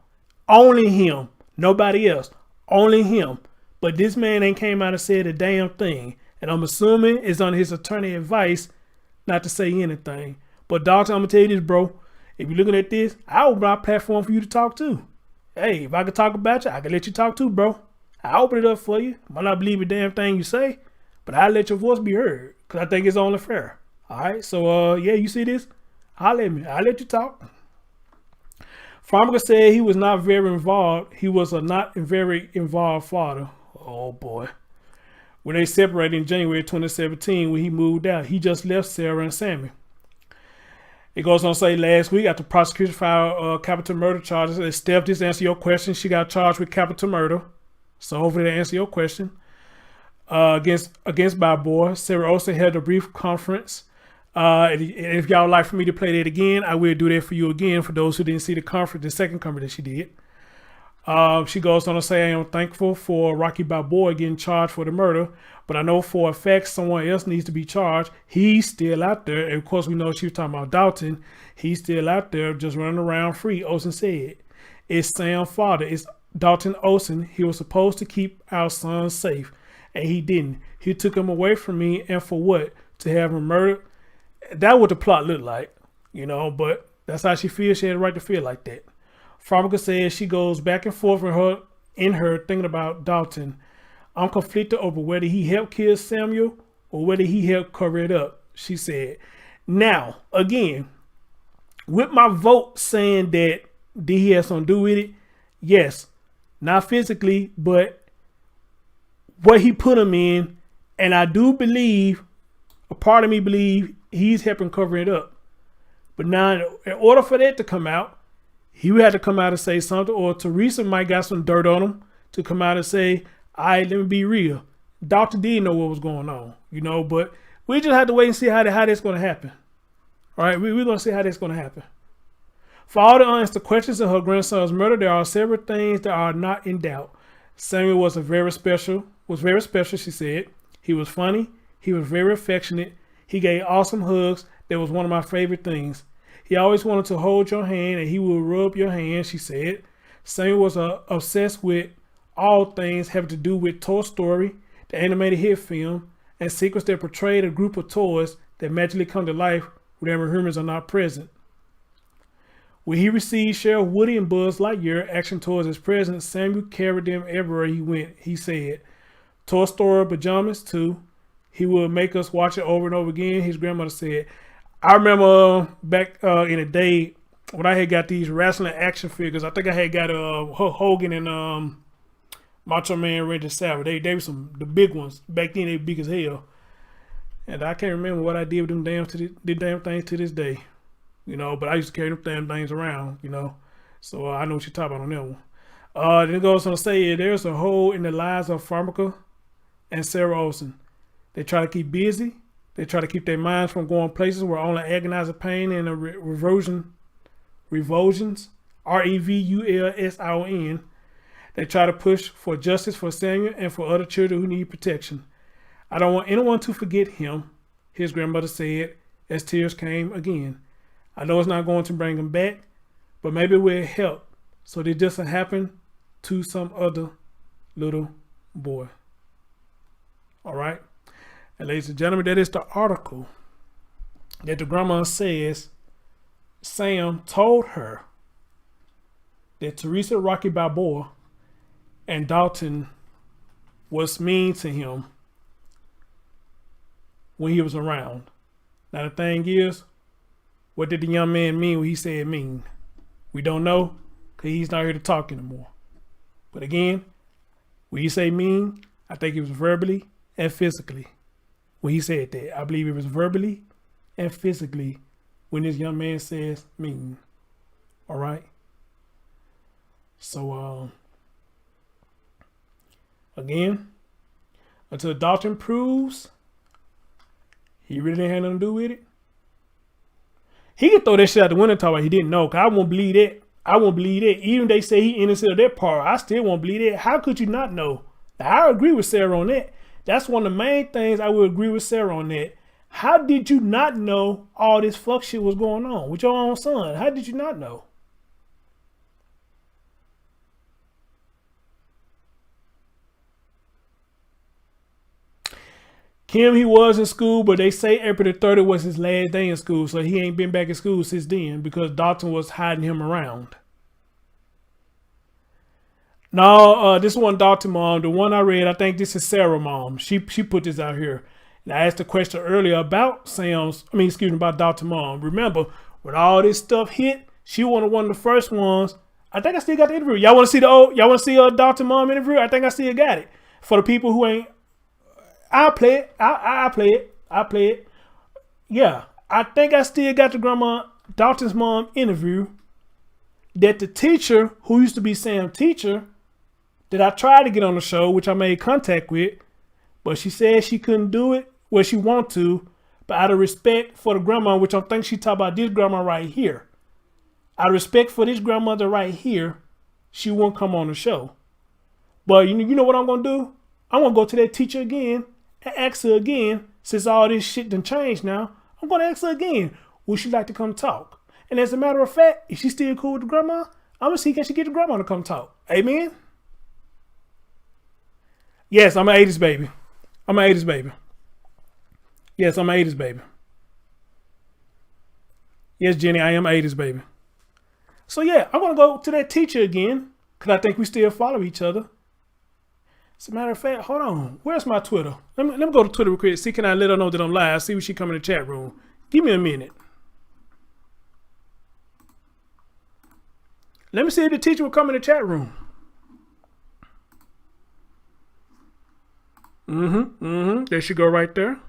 Only him. Nobody else. Only him. But this man ain't came out and said a damn thing. And I'm assuming it's under his attorney advice not to say anything. But doctor, I'm going to tell you this, bro. If you're looking at this, I open my platform for you to talk to. Hey, if I could talk about you, I can let you talk too, bro. I open it up for you. Might not believe a damn thing you say, but I'll let your voice be heard, because I think it's only fair. All right, so yeah, you see this? I'll let you talk. Farmacka said he was not very involved. He was a not very involved father. Oh boy. When they separated in January 2017, when he moved out, he just left Sarah and Sammy. It goes on to say last week, after prosecution filed capital murder charges, and Steph, just answer your question. She got charged with capital murder. So hopefully they answer your question. Against Balboa, Sarah Olson held a brief conference. And if y'all would like for me to play that again, I will do that for you again. For those who didn't see the conference, the second conference that she did. She goes on to say, I am thankful for Rocky Balboa getting charged for the murder, but I know for a fact someone else needs to be charged. He's still out there. And of course, we know she was talking about Dalton. He's still out there just running around free, Olson said. It's Sam's father. It's Dalton Olson. He was supposed to keep our son safe, and he didn't. He took him away from me, and for what? To have him murdered? That's what the plot looked like, you know, but that's how she feels. She had the right to feel like that. Farmacka says she goes back and forth in her thinking about Dalton. I'm conflicted over whether he helped kill Samuel or whether he helped cover it up, she said. Now, again, with my vote saying that did he have something to do with it? Yes. Not physically, but what he put him in. And I do believe, a part of me believe he's helping cover it up. But now, in order for that to come out, he would have to come out and say something, or Theresa might got some dirt on him to come out and say, all right, let me be real. Doctor did know what was going on, you know, but we just have to wait and see how that's going to happen. All right, we're going to see how that's going to happen. For all the unanswered questions of her grandson's murder, there are several things that are not in doubt. Sammy was very special, she said. He was funny. He was very affectionate. He gave awesome hugs. That was one of my favorite things. He always wanted to hold your hand, and he would rub your hand, she said. Sammy was obsessed with all things having to do with Toy Story, the animated hit film, and sequence that portrayed a group of toys that magically come to life whenever humans are not present. When he received Cheryl Woody and Buzz Lightyear action toys as presents, Samuel carried them everywhere he went, he said. Toy Story pajamas, too. He would make us watch it over and over again, his grandmother said. I remember back in the day when I had got these wrestling action figures. I think I had got Hulk Hogan and Macho Man Randy Savage. They were the big ones. Back then they were big as hell. And I can't remember what I did with them damn things to this day. You know, but I used to carry them damn things around, you know. So I know what you're talking about on that one. Then it goes on to say there's a hole in the lives of Farmacka and Sarah Olson. They try to keep busy. They try to keep their minds from going places where only agonizing pain and revulsions, Revulsion. They try to push for justice for Samuel and for other children who need protection. I don't want anyone to forget him, his grandmother said as tears came again. I know it's not going to bring him back, but maybe it will help so this doesn't happen to some other little boy. All right. And ladies and gentlemen, that is the article that the grandma says Sam told her that Theresa Rocky Balboa and Dalton was mean to him when he was around. Now the thing is, what did the young man mean when he said mean? We don't know because he's not here to talk anymore. But again, when you say mean, I think it was verbally and physically. When he said that, I believe it was verbally and physically when this young man says mean. All right. So, again, until Dalton proves he really didn't have nothing to do with it, he could throw that shit out the window and talk about he didn't know. Cause I won't believe that. I won't believe that. Even they say he innocent of that part, I still won't believe that. How could you not know? Now, I agree with Sarah on that. That's one of the main things I would agree with Sarah on that. How did you not know all this fuck shit was going on with your own son? How did you not know? Kim, he was in school, but they say April the 30th was his last day in school, so he ain't been back in school since then because Dalton was hiding him around. No, this one Dalton mom, the one I read, I think this is Sarah mom. She put this out here. And I asked a question earlier about about Dalton mom. Remember, when all this stuff hit, she was one of the first ones. I think I still got the interview. Y'all want to see a Dalton mom interview? I think I still got it. For the people who ain't, I'll play it. I'll play it. Yeah, I think I still got the grandma Dalton's mom interview that the teacher who used to be Sam's teacher that I tried to get on the show, which I made contact with, but she said she couldn't do it where she want to, but out of respect for the grandma, which I think she talked about this grandma right here. Out of respect for this grandmother right here, she won't come on the show. But you know what I'm going to do? I'm going to go to that teacher again and ask her again, since all this shit done changed now, I'm going to ask her again, would she like to come talk? And as a matter of fact, if she's still cool with the grandma, I'm going to see can she get the grandma to come talk. Amen? Yes, I'm an 80s baby. I'm an 80s baby. Yes, I'm an 80s baby. Yes, Jenny, I am an 80s baby. So yeah, I'm going to go to that teacher again because I think we still follow each other. As a matter of fact, hold on. Where's my Twitter? Let me go to Twitter real quick. See, can I let her know that I'm live? See when she come in the chat room. Give me a minute. Let me see if the teacher will come in the chat room. There she go right there.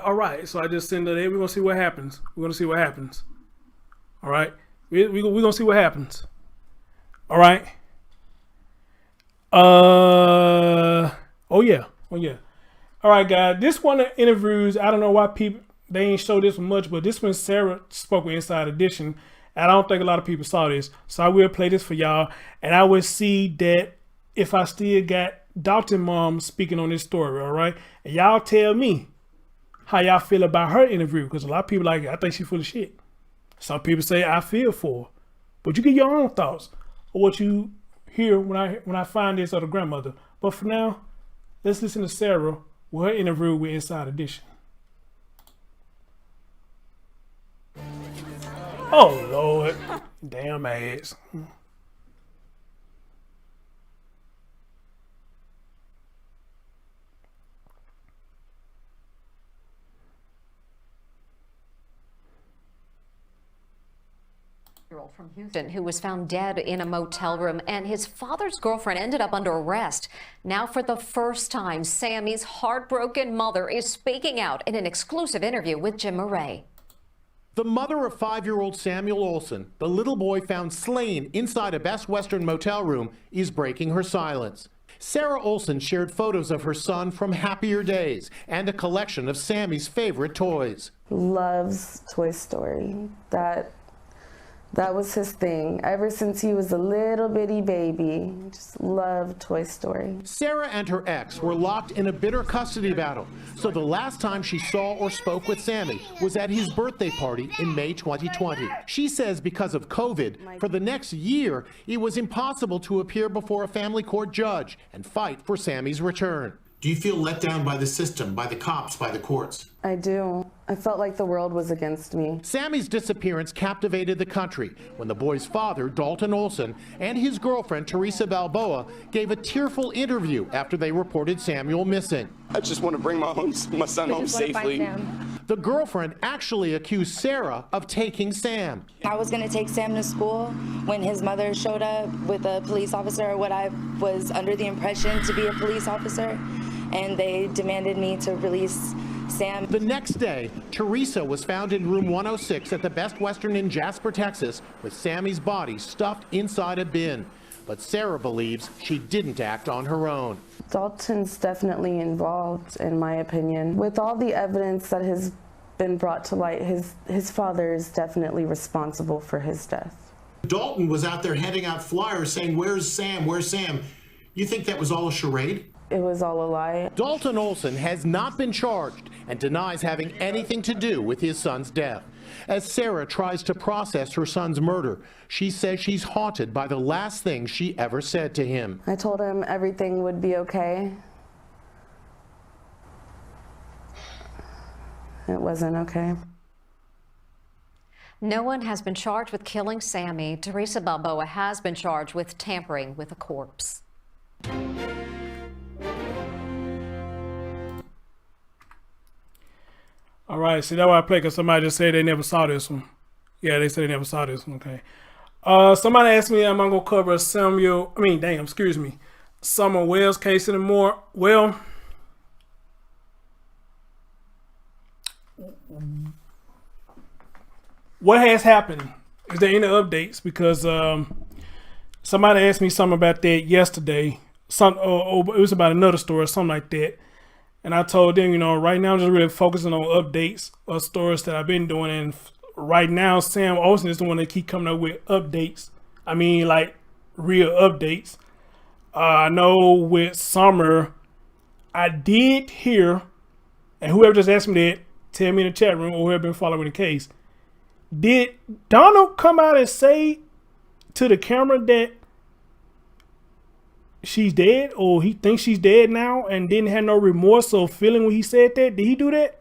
All right. So I just send her there. We're going to see what happens. All right. We're going to see what happens. All right. Oh yeah. All right, guys. This one of the interviews, I don't know why they ain't show this one much, but this one Sarah spoke with Inside Edition. And I don't think a lot of people saw this. So I will play this for y'all. And I will see that if I still got Dalton mom speaking on this story, all right? And y'all tell me how y'all feel about her interview, because a lot of people like, I think she's full of shit. Some people say I feel for her. But you get your own thoughts of what you hear when I find this other grandmother. But for now, let's listen to Sarah with her interview with Inside Edition. Oh, Lord. Damn ass. From Houston, who was found dead in a motel room, and his father's girlfriend ended up under arrest. Now, for the first time, Sammy's heartbroken mother is speaking out in an exclusive interview with Jim Murray. The mother of 5-year-old Samuel Olson, the little boy found slain inside a Best Western motel room, is breaking her silence. Sarah Olson shared photos of her son from happier days and a collection of Sammy's favorite toys. Loves Toy Story. That was his thing. Ever since he was a little bitty baby, just loved Toy Story. Sarah and her ex were locked in a bitter custody battle, so the last time she saw or spoke with Sammy was at his birthday party in May 2020. She says because of COVID, for the next year, it was impossible to appear before a family court judge and fight for Sammy's return. Do you feel let down by the system, by the cops, by the courts? I do. I felt like the world was against me. Sammy's disappearance captivated the country when the boy's father, Dalton Olson, and his girlfriend, Theresa Balboa, gave a tearful interview after they reported Samuel missing. I just want to bring my son home safely. The girlfriend actually accused Sarah of taking Sam. I was going to take Sam to school when his mother showed up with a police officer, what I was under the impression to be a police officer, and they demanded me to release Sam. The next day, Theresa was found in room 106 at the Best Western in Jasper, Texas, with Sammy's body stuffed inside a bin. But Sarah believes she didn't act on her own. Dalton's definitely involved, in my opinion. With all the evidence that has been brought to light, his father is definitely responsible for his death. Dalton was out there handing out flyers saying, "Where's Sam? Where's Sam?" You think that was all a charade? It was all a lie. Dalton Olson has not been charged and denies having anything to do with his son's death. As Sarah tries to process her son's murder, she says she's haunted by the last thing she ever said to him. I told him everything would be okay. It wasn't okay. No one has been charged with killing Sammy. Theresa Balboa has been charged with tampering with a corpse. All right, see, that's why I play, because somebody just said they never saw this one. Yeah, they said they never saw this one, okay. Somebody asked me, am I going to cover Summer Wells case anymore? Well, what has happened? Is there any updates? Because somebody asked me something about that yesterday. It was about another story or something like that. And I told them, right now I'm just really focusing on updates of stories that I've been doing. And right now, Sam Olson is the one that keep coming up with updates. I mean, like real updates. I know with Summer, I did hear, and whoever just asked me that, tell me in the chat room or whoever been following the case. Did Donald come out and say to the camera that she's dead, or he thinks she's dead now and didn't have no remorse or feeling when he said that? Did he do that?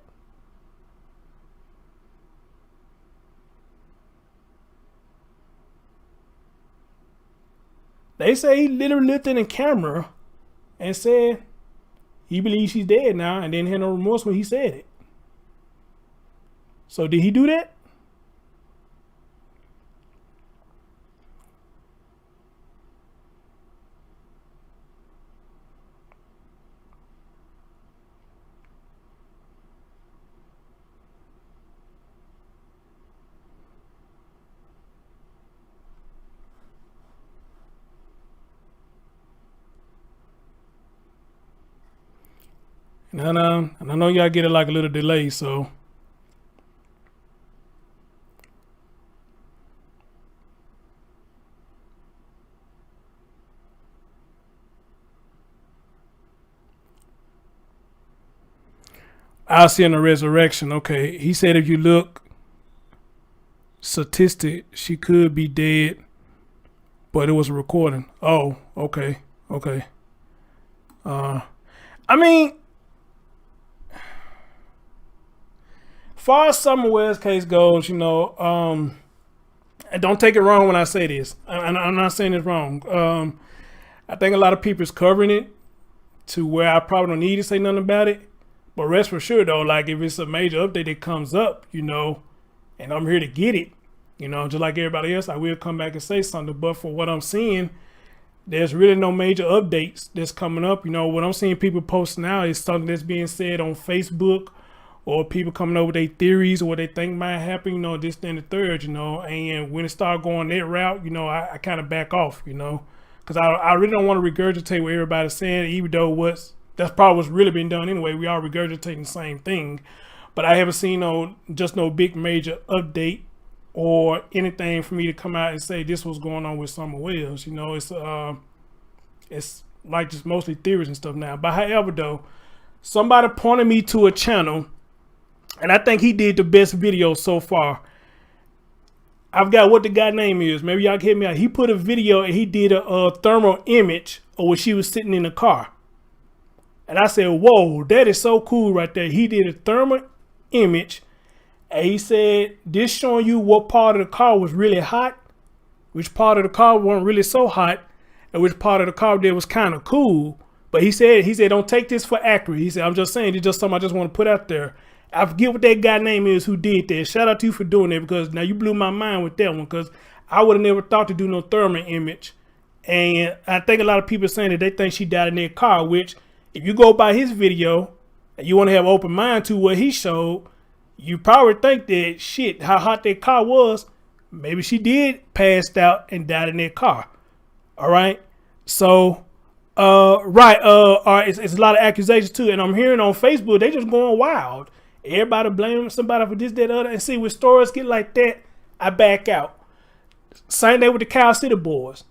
They say he literally looked in the camera and said he believes she's dead now and didn't have no remorse when he said it. So did he do that? And I know y'all get it like a little delay, so I'll see in the resurrection. Okay, he said if you look statistic, she could be dead, but it was a recording. Oh, okay. I mean, far as Summer Wells case goes, and don't take it wrong when I say this. I'm not saying it's wrong. I think a lot of people is covering it to where I probably don't need to say nothing about it. But rest for sure, though, like if it's a major update that comes up, and I'm here to get it, You know, just like everybody else, I will come back and say something. But for what I'm seeing, there's really no major updates that's coming up. You know, what I'm seeing people post now is something that's being said on Facebook, or people coming up with their theories or what they think might happen, you know, this, then the third, you know. And when it start going that route, you know, I kind of back off, you know, because I really don't want to regurgitate what everybody's saying, even though that's probably what's really been done anyway. We are regurgitating the same thing. But I haven't seen no big major update or anything for me to come out and say this was going on with Summer Wells. You know, it's like just mostly theories and stuff now. But however, though, somebody pointed me to a channel, and I think he did the best video so far. I've got what the guy name is. Maybe y'all can hit me out. He put a video and he did a thermal image of when she was sitting in the car. And I said, whoa, that is so cool right there. He did a thermal image, and he said, this showing you what part of the car was really hot, which part of the car wasn't really so hot, and which part of the car there was kind of cool. But he said, don't take this for accurate. He said, I'm just saying, it's just something I just want to put out there. I forget what that guy name is who did that. Shout out to you for doing that, because now you blew my mind with that one, because I would have never thought to do no thermal image. And I think a lot of people are saying that they think she died in their car, which if you go by his video and you want to have an open mind to what he showed, you probably think that shit, how hot that car was, maybe she did passed out and died in their car. All right. So, it's a lot of accusations too. And I'm hearing on Facebook, they just going wild. Everybody blaming somebody for this, that, other. And see, when stories get like that, I back out. Same day with the Cow City boys.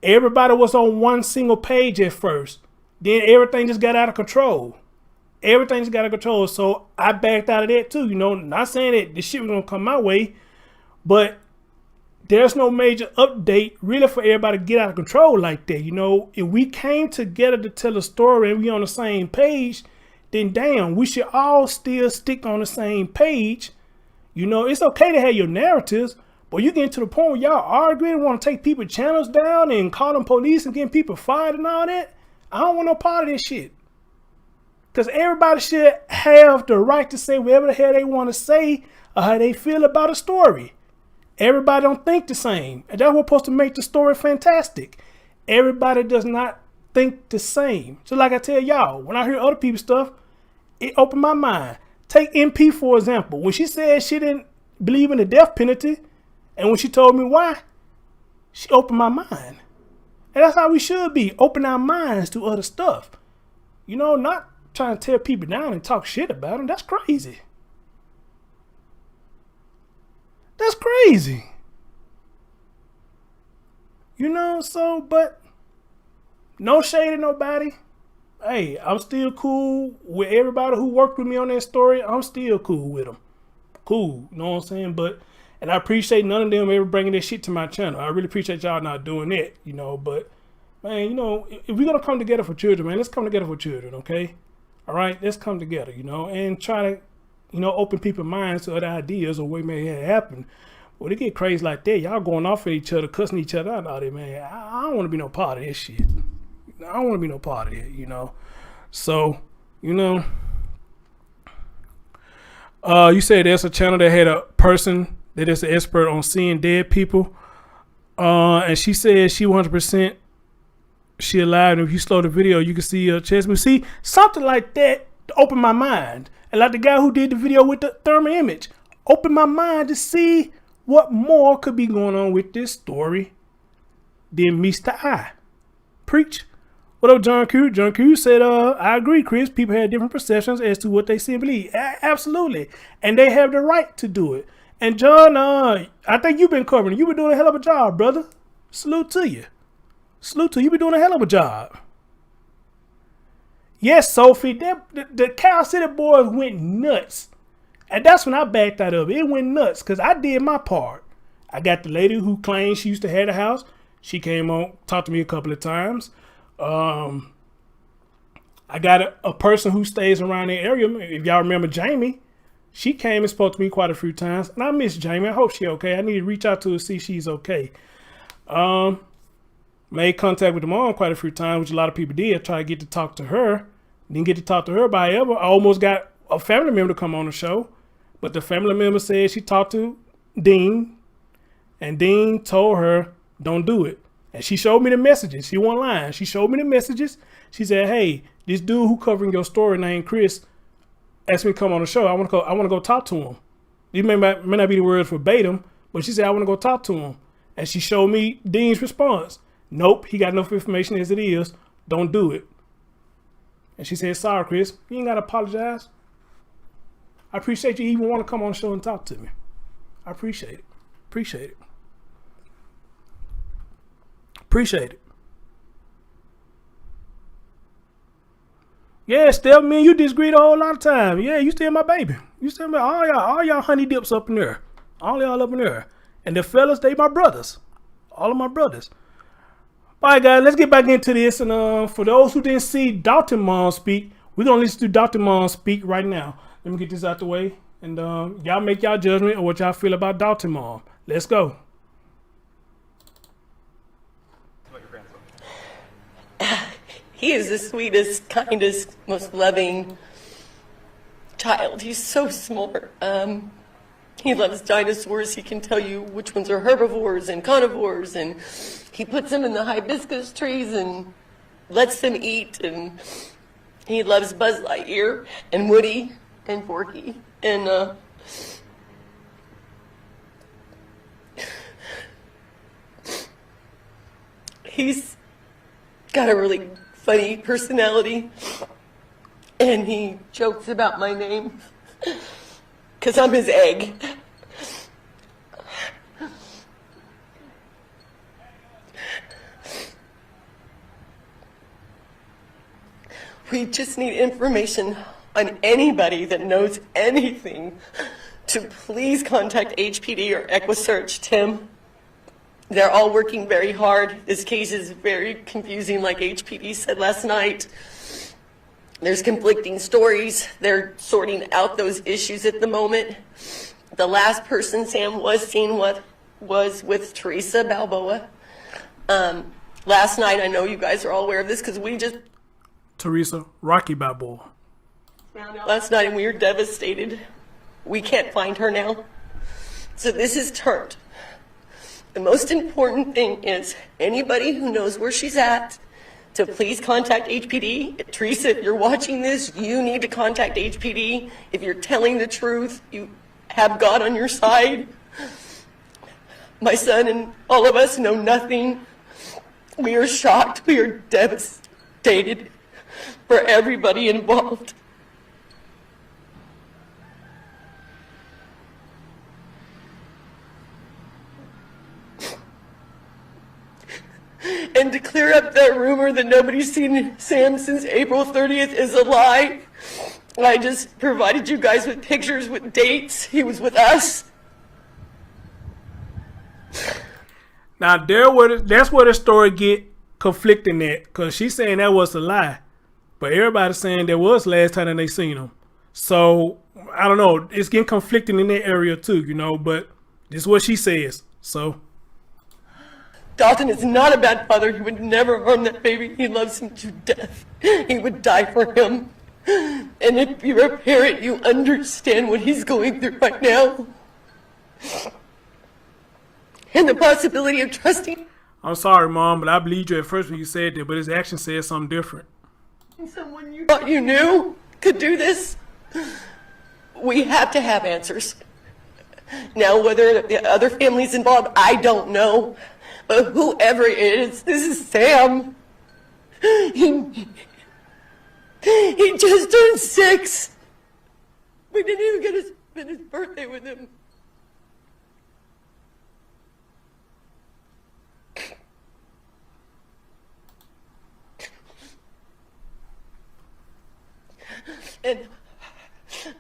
Everybody was on one single page at first. Then everything just got out of control. Everything just got out of control. So I backed out of that too. You know, not saying that this shit was going to come my way, but there's no major update really for everybody to get out of control like that. You know, if we came together to tell a story and we on the same page, then damn, we should all still stick on the same page. You know, it's okay to have your narratives, but you get to the point where y'all arguing and want to take people's channels down and calling police and getting people fired and all that. I don't want no part of this shit. Because everybody should have the right to say whatever the hell they want to say or how they feel about a story. Everybody don't think the same. And that's what's supposed to make the story fantastic. Everybody does not think the same. So like I tell y'all, when I hear other people's stuff, it opened my mind. Take MP for example. When she said she didn't believe in the death penalty, and when she told me why, she opened my mind. And that's how we should be. Open our minds to other stuff. You know, not trying to tear people down and talk shit about them. That's crazy. That's crazy. You know, so, but no shade at nobody. Hey, I'm still cool with everybody who worked with me on that story. I'm still cool with them. Cool, you know what I'm saying? But, and I appreciate none of them ever bringing that shit to my channel. I really appreciate y'all not doing that, you know. But, man, you know, if we're going to come together for children, man, let's come together for children, okay? All right, let's come together, you know, and try to, you know, open people's minds to other ideas or what may have happened. When it get crazy like that, y'all going off at each other, cussing each other out and all that, man. I don't want to be no part of this shit. I don't want to be no part of it, you know. So, you know, you said there's a channel that had a person that is an expert on seeing dead people. And she said she 100% she alive. And if you slow the video, you can see her chest. But see, something like that to open my mind. And like the guy who did the video with the thermal image, open my mind to see what more could be going on with this story than meets the eye. Preach. What up, John Q? John Q said, I agree, Chris. People have different perceptions as to what they see and believe. Absolutely. And they have the right to do it. And John, I think you've been covering it. You've been doing a hell of a job, brother. Salute to you. Salute to you. You've been doing a hell of a job. Yes, Sophie, the Cow City boys went nuts. And that's when I backed out of it. It went nuts because I did my part. I got the lady who claimed she used to have the house. She came on, talked to me a couple of times. I got a person who stays around the area. If y'all remember Jamie, she came and spoke to me quite a few times. And I miss Jamie. I hope she's okay. I need to reach out to her to see she's okay. Made contact with the mom quite a few times, which a lot of people did. Try to get to talk to her. Didn't get to talk to her by ever. I almost got a family member to come on the show. But the family member said she talked to Dean. And Dean told her, don't do it. And she showed me the messages. She wasn't lying. She showed me the messages. She said, hey, this dude who covering your story named Chris asked me to come on the show. I want to go talk to him. These may not be the words verbatim, but she said, I want to go talk to him. And she showed me Dean's response. Nope, he got enough information as it is. Don't do it. And she said, sorry, Chris. You ain't got to apologize. I appreciate you even want to come on the show and talk to me. I appreciate it. Appreciate it. Appreciate it. Yeah, Steph, me and you disagree a whole lot of time. Yeah, you still my baby. You still my all y'all honey dips up in there. All y'all up in there. And the fellas, they my brothers. All of my brothers. All right, guys, let's get back into this. And for those who didn't see Dalton Mom speak, we're going to listen to Dalton Mom speak right now. Let me get this out the way. And y'all make y'all judgment on what y'all feel about Dalton Mom. Let's go. He is the sweetest, kindest, most loving child. He's so smart. He loves dinosaurs. He can tell you which ones are herbivores and carnivores, and he puts them in the hibiscus trees and lets them eat. And he loves Buzz Lightyear and Woody and Forky. And he's got a really funny personality, and he jokes about my name because I'm his egg. We just need information on anybody that knows anything to please contact HPD or EquiSearch. Tim, they're all working very hard. This case is very confusing, like HPD said last night. There's conflicting stories. They're sorting out those issues at the moment. The last person Sam was seen was with Theresa Balboa. Last night, I know you guys are all aware of this because we just... Theresa, Rocky Balboa. Found out last night and we were devastated. We can't find her now. So this is turned. The most important thing is anybody who knows where she's at to please contact HPD. Theresa, if you're watching this, you need to contact HPD. If you're telling the truth, you have God on your side. My son and all of us know nothing. We are shocked. We are devastated for everybody involved. And to clear up that rumor that nobody's seen Sam since April 30th is a lie. I just provided you guys with pictures with dates. He was with us. Now, that's where the story get conflicting at, because she's saying that was a lie. But everybody's saying that was last time that they seen him. So, I don't know. It's getting conflicting in that area too, you know, but this is what she says. So... Dalton is not a bad father. He would never harm that baby. He loves him to death. He would die for him. And if you're a parent, you understand what he's going through right now. And the possibility of trusting. I'm sorry, Mom, but I believed you at first when you said that, but his action said something different. Someone you thought you knew could do this. We have to have answers. Now, whether the other family's involved, I don't know. But whoever it is, this is Sam. He just turned 6. We didn't even get to spend his birthday with him. And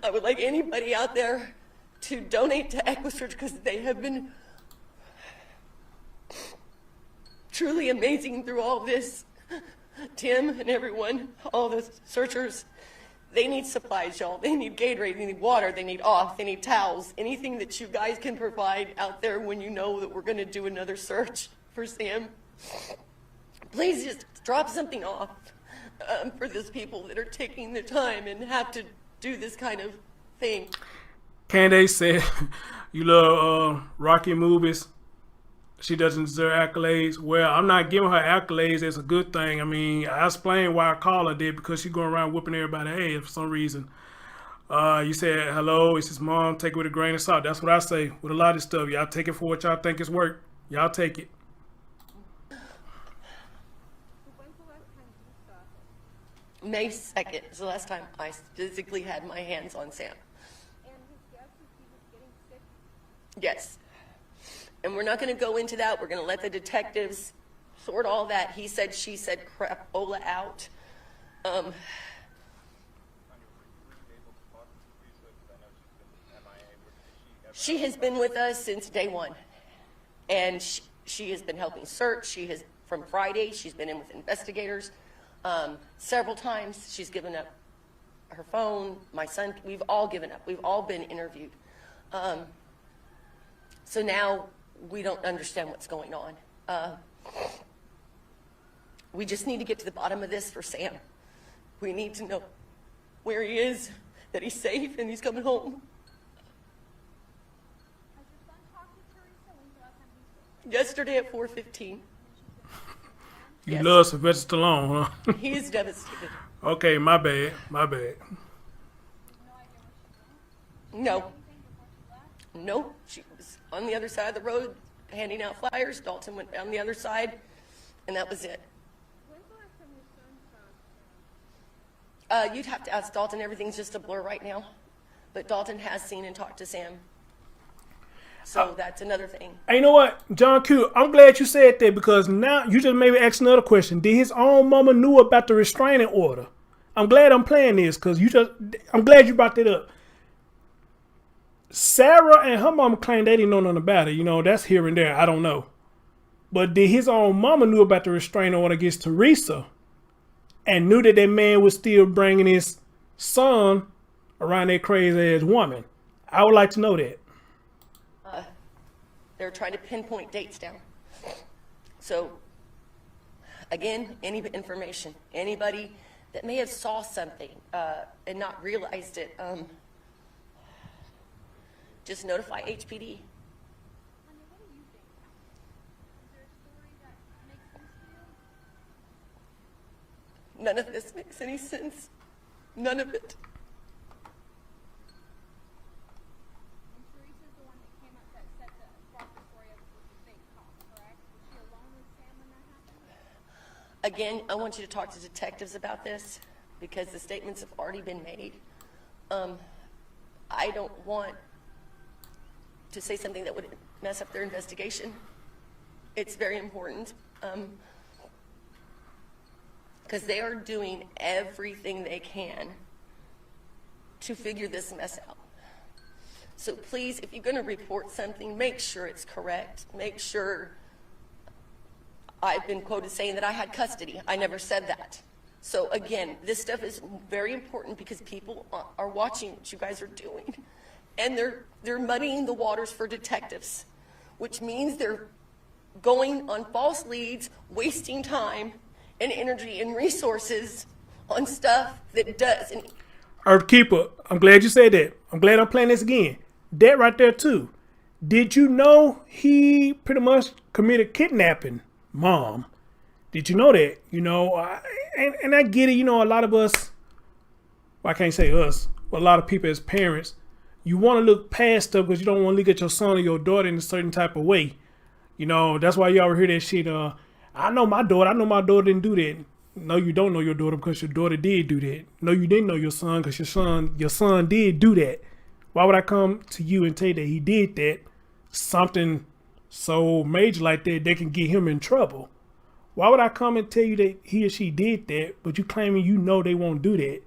I would like anybody out there to donate to EquiSearch because they have been truly amazing through all this. Tim and everyone, all the searchers, they need supplies, y'all. They need Gatorade, they need water, they need off, they need towels. Anything that you guys can provide out there when you know that we're going to do another search for Sam. Please just drop something off for those people that are taking the time and have to do this kind of thing. Candace said, you love Rocky movies. she doesn't deserve accolades. Well, I'm not giving her accolades. It's a good thing. I mean, I explained why I call her that, because she's going around whooping everybody's ass for some reason. You said, hello, it's his mom, take it with a grain of salt. That's what I say with a lot of stuff. Y'all take it for what y'all think is work. Y'all take it. May 2nd is the last time I physically had my hands on Sam. And his dad says he was getting sick. Yes. And we're not going to go into that. We're going to let the detectives sort all that he said, she said, crapola out. She has been with us since day one. And she has been helping search. She has, from Friday, she's been in with investigators. Several times she's given up her phone, my son, we've all given up. We've all been interviewed. So now we don't understand what's going on. We just need to get to the bottom of this for Sam. We need to know where he is, that he's safe and he's coming home. Has your son talked to Theresa? When's the last time he spoke? Yesterday at 4:15. You Yes. love Sylvester Stallone, huh? He is devastated. Okay, my bad. My bad. No. No, she was on the other side of the road handing out flyers. Dalton went down the other side, and that was it. When's the last time your son saw? You'd have to ask Dalton. Everything's just a blur right now. But Dalton has seen and talked to Sam. So that's another thing. Hey, you know what, John Q, I'm glad you said that, because now you just maybe ask another question. Did his own mama knew about the restraining order? I'm glad I'm playing this, because I'm glad you brought that up. Sarah and her mama claimed they didn't know nothing about it. You know, that's here and there. I don't know. But did his own mama knew about the restraining order against Theresa and knew that that man was still bringing his son around that crazy ass woman? I would like to know that. They're trying to pinpoint dates down. So, again, any information, anybody that may have saw something and not realized it, just notify HPD. Honey, what do you think? Is there a story that makes sense to you? None of this makes any sense. None of it. And Teresa's the one that came up that said that brought the story up with the fake cop, correct? Was she alone with Sam when that happened? Again, I want you to talk to detectives about this because the statements have already been made. I don't want to say something that would mess up their investigation. It's very important because they are doing everything they can to figure this mess out. So please, if you're going to report something, make sure it's correct. Make sure. I've been quoted saying that I had custody. I never said that. So again, this stuff is very important because people are watching what you guys are doing. And they're muddying the waters for detectives, which means they're going on false leads, wasting time and energy and resources on stuff that doesn't. Earthkeeper, I'm glad you said that. I'm glad I'm playing this again. That right there too. Did you know he pretty much committed kidnapping, Mom? Did you know that? You know, and I get it. You know, a lot of us, well, I can't say us, but a lot of people as parents, you want to look past stuff because you don't want to look at your son or your daughter in a certain type of way. You know, that's why you ever hear that shit. I know my daughter didn't do that. No, you don't know your daughter because your daughter did do that. No, you didn't know your son because your son did do that. Why would I come to you and tell you that he did that? Something so major like that can get him in trouble. Why would I come and tell you that he or she did that, but you claiming you know they won't do that?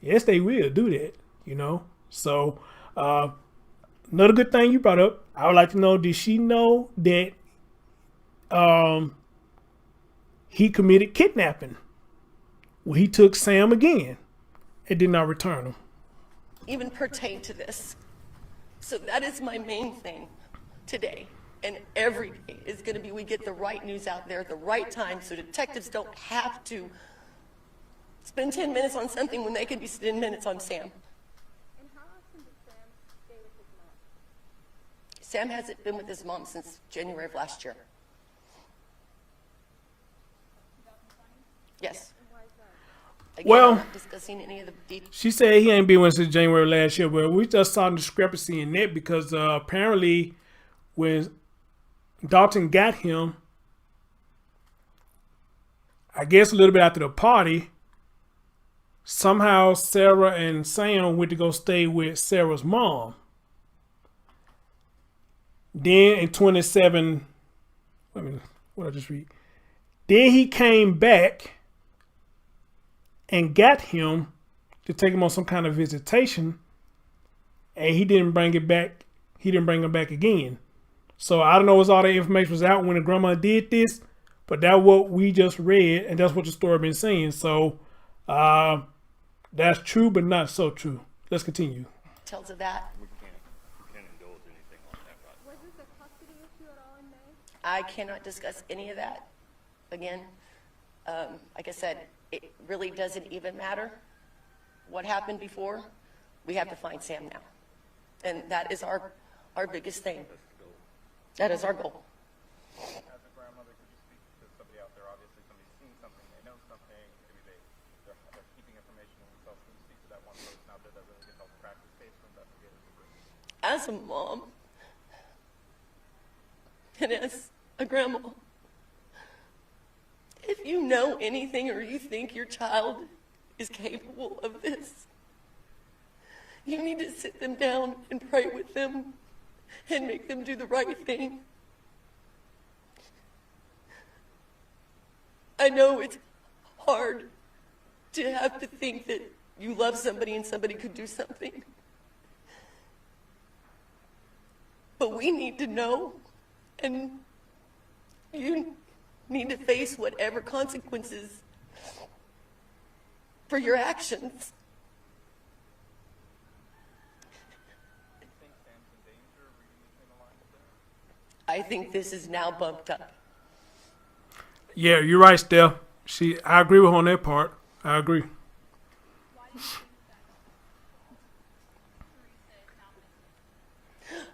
Yes, they will do that, you know? So, another good thing you brought up, I would like to know, did she know that he committed kidnapping? Well, he took Sam again and did not return him. Even pertain to this. So that is my main thing today. And every day is going to be we get the right news out there at the right time so detectives don't have to spend 10 minutes on something when they could be 10 minutes on Sam. And how often did Sam stay with his Sam hasn't been with his mom since January of last year. Yes. Again, Well, I'm not discussing any of the details. she said he ain't been with since January last year, but we just saw a discrepancy in that because apparently when Dalton got him, I guess a little bit after the party, somehow Sarah and Sam went to go stay with Sarah's mom. Then in 27, wait a minute, what did I just read? Then he came back and got him to take him on some kind of visitation, and he didn't bring it back. He didn't bring him back again. So I don't know if all that information was out when the grandma did this, but that's what we just read, and that's what the story been saying. So that's true, but not so true. Let's continue. Details of that. We can't indulge anything on that, right? Was this a custody issue at all in May? I cannot discuss any of that. Again, like I said, it really doesn't even matter what happened before. We have to find Sam now. And that is our biggest thing. That is our goal. As a grandmother, could you speak to somebody out there? Obviously, somebody's seen something, they know something, maybe they're keeping information to themselves. Can you speak to that one person out there that really can help crack this case for investigators? As a mom, and as a grandma, if you know anything or you think your child is capable of this, you need to sit them down and pray with them and make them do the right thing. I know it's hard to have to think that you love somebody and somebody could do something. But we need to know, and you need to face whatever consequences for your actions. I think this is now bumped up. Yeah, you're right, Steph. I agree with her on that part. I agree.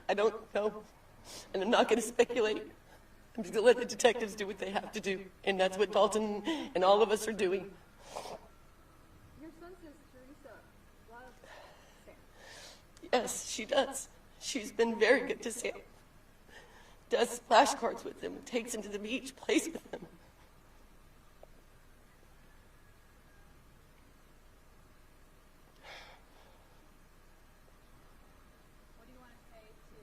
I don't know, and I'm not going to speculate. I'm just going to let the detectives do what they have to do, and that's what Dalton and all of us are doing. Your son says Theresa loves Sam. Yes, she does. She's been very good to Sam. Does flashcards with him, takes him to the beach, plays with him. What do you want to say to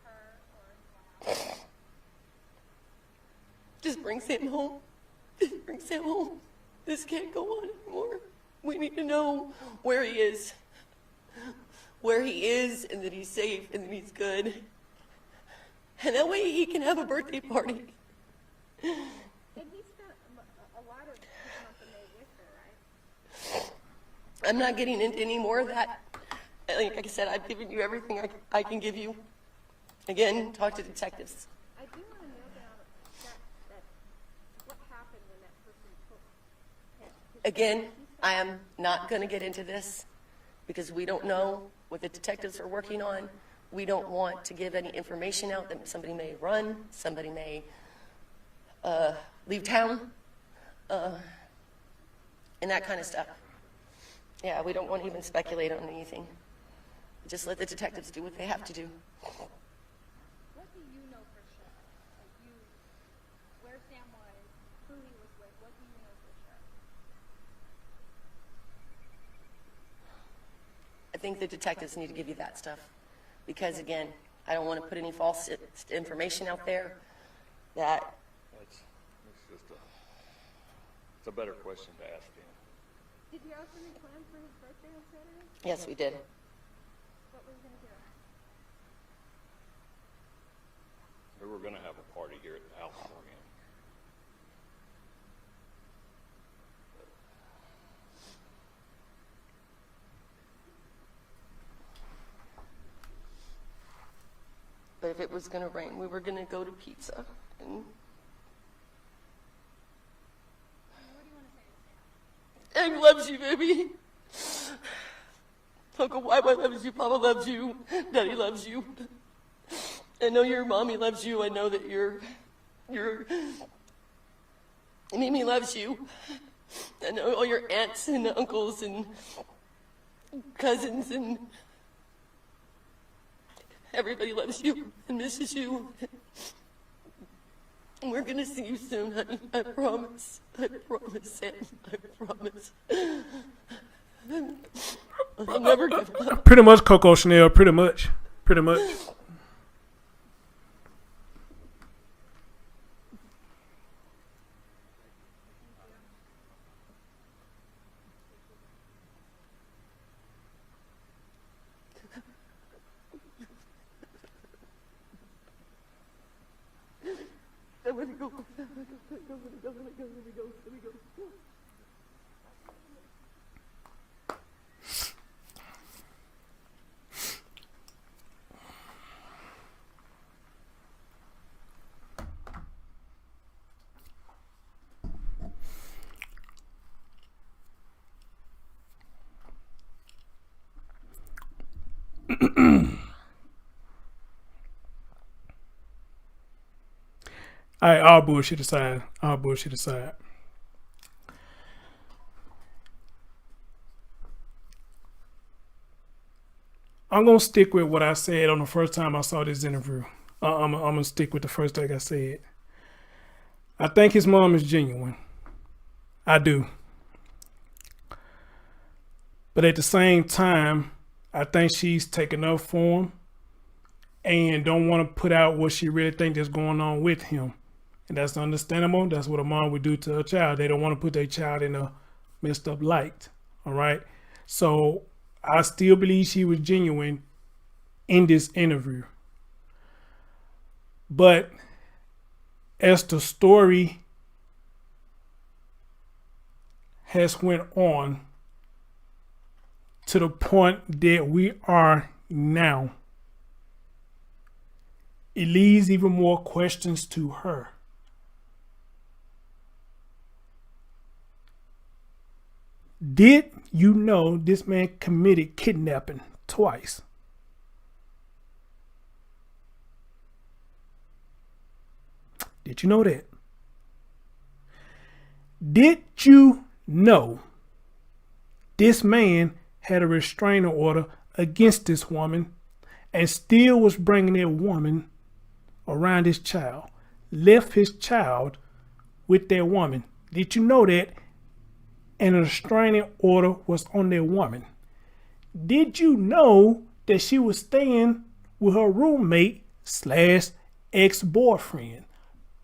her or anyone else? Just bring Sam home. Just bring Sam home. This can't go on anymore. We need to know where he is. Where he is, and that he's safe, and that he's good. And that way he can have a birthday party. And he spent a lot of his month of May with her, right? I'm not getting into any more of that. Like I said, I've given you everything I can give you. Again, talk to detectives. I do want to know that what happened when that person took him. Again, I am not going to get into this because we don't know what the detectives are working on. We don't want to give any information out that somebody may run, somebody may leave town, and that kind of stuff. Yeah, we don't want to even speculate on anything. Just let the detectives do what they have to do. What do you know for sure? Like where Sam was, who he was with, what do you know for sure? I think the detectives need to give you that stuff. Because again, I don't want to put any false information out there that... It's a better question to ask him. Did you have something planned for his birthday on Saturday? Yes, we did. What were you going to do? We were going to have a party here at the house for him. But if it was going to rain, we were going to go to pizza. And What do you want to say to Sam? he loves you, baby. Uncle Wai loves you, Papa loves you, Daddy loves you. I know your mommy loves you. I know that your Mimi loves you. I know all your aunts and uncles and cousins and everybody loves you and misses you. And we're gonna see you soon, honey. I promise. I promise, Sam. I promise. I'll never give up. Pretty much, Coco Chanel. Pretty much. Pretty much. I'm gonna go. All right, all bullshit aside. All bullshit aside. I'm going to stick with what I said on the first time I saw this interview. I'm going to stick with the first thing I said. I think his mom is genuine. I do. But at the same time, I think she's taken up for him and don't want to put out what she really thinks is going on with him. And that's understandable. That's what a mom would do to a child. They don't want to put their child in a messed up light. All right. So I still believe she was genuine in this interview. But as the story has went on to the point that we are now, it leaves even more questions to her. Did you know this man committed kidnapping twice? Did you know that? Did you know this man had a restraining order against this woman and still was bringing that woman around his child, left his child with that woman? Did you know that? And a restraining order was on that woman. Did you know that she was staying with her roommate / ex-boyfriend?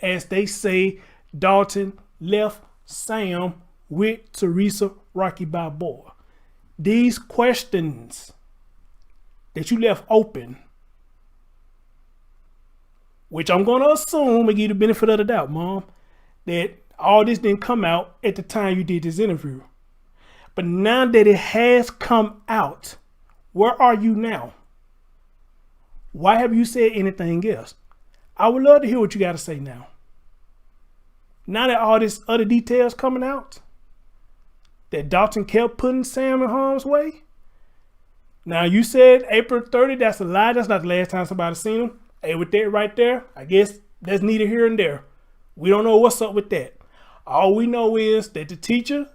As they say, Dalton left Sam with Theresa Rocky Balboa. These questions that you left open, which I'm going to assume and give you the benefit of the doubt, Mom, that all this didn't come out at the time you did this interview. But now that it has come out, where are you now? Why have you said anything else? I would love to hear what you got to say now. Now that all this other details coming out, that Dalton kept putting Sam in harm's way. Now you said April 30, that's a lie. That's not the last time somebody seen him. Hey, with that right there, I guess that's neither here and there. We don't know what's up with that. All we know is that the teacher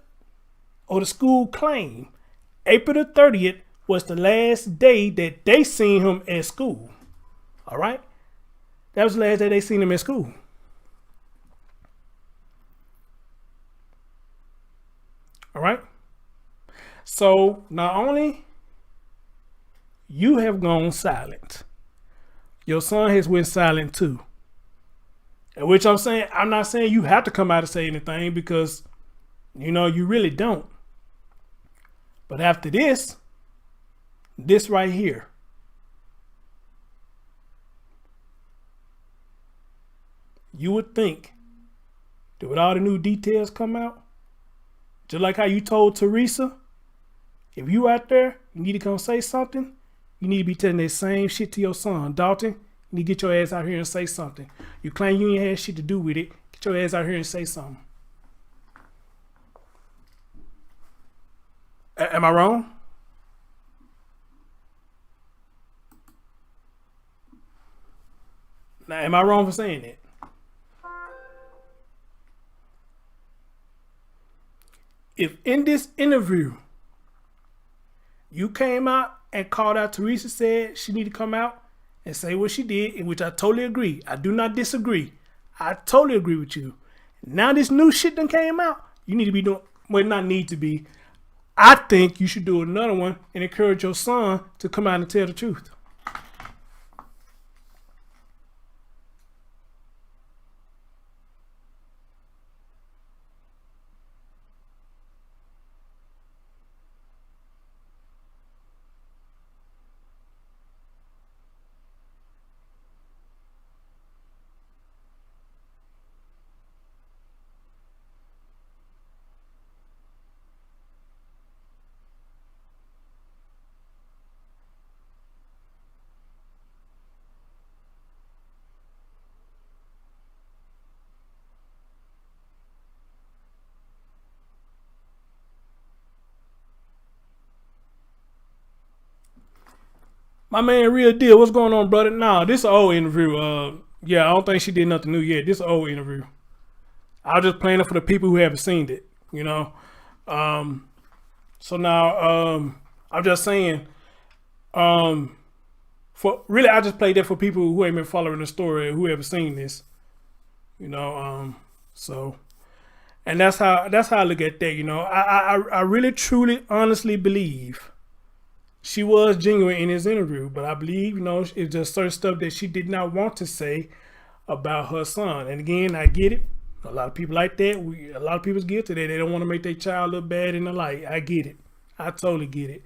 or the school claimed April the 30th was the last day that they seen him at school. All right? That was the last day they seen him at school. All right? So not only you have gone silent, your son has went silent too. And which I'm not saying you have to come out and say anything because, you know, you really don't. But after this right here, you would think that with all the new details come out, just like how you told Theresa, if you out there, you need to come say something, you need to be telling that same shit to your son. Dalton, you need to get your ass out here and say something. You claim you ain't had shit to do with it. Get your ass out here and say something. Am I wrong? Now, am I wrong for saying that? If in this interview you came out and called out Theresa, said she need to come out and say what she did, in which I totally agree. I do not disagree. I totally agree with you. Now this new shit done came out. You need to be doing, well, not need to be. I think you should do another one and encourage your son to come out and tell the truth. My man, Real Deal, what's going on, brother? Nah, this is an old interview. Yeah, I don't think she did nothing new yet. This is an old interview. I was just playing it for the people who haven't seen it, you know. So now, I'm just saying, for really, I just played that for people who ain't been following the story, who haven't seen this, you know. So, and that's how I look at that, you know. I really, truly, honestly believe she was genuine in his interview, but I believe, you know, it's just certain stuff that she did not want to say about her son. And again, I get it. A lot of people like that. A lot of people's guilty that they don't want to make their child look bad in the light. I get it. I totally get it.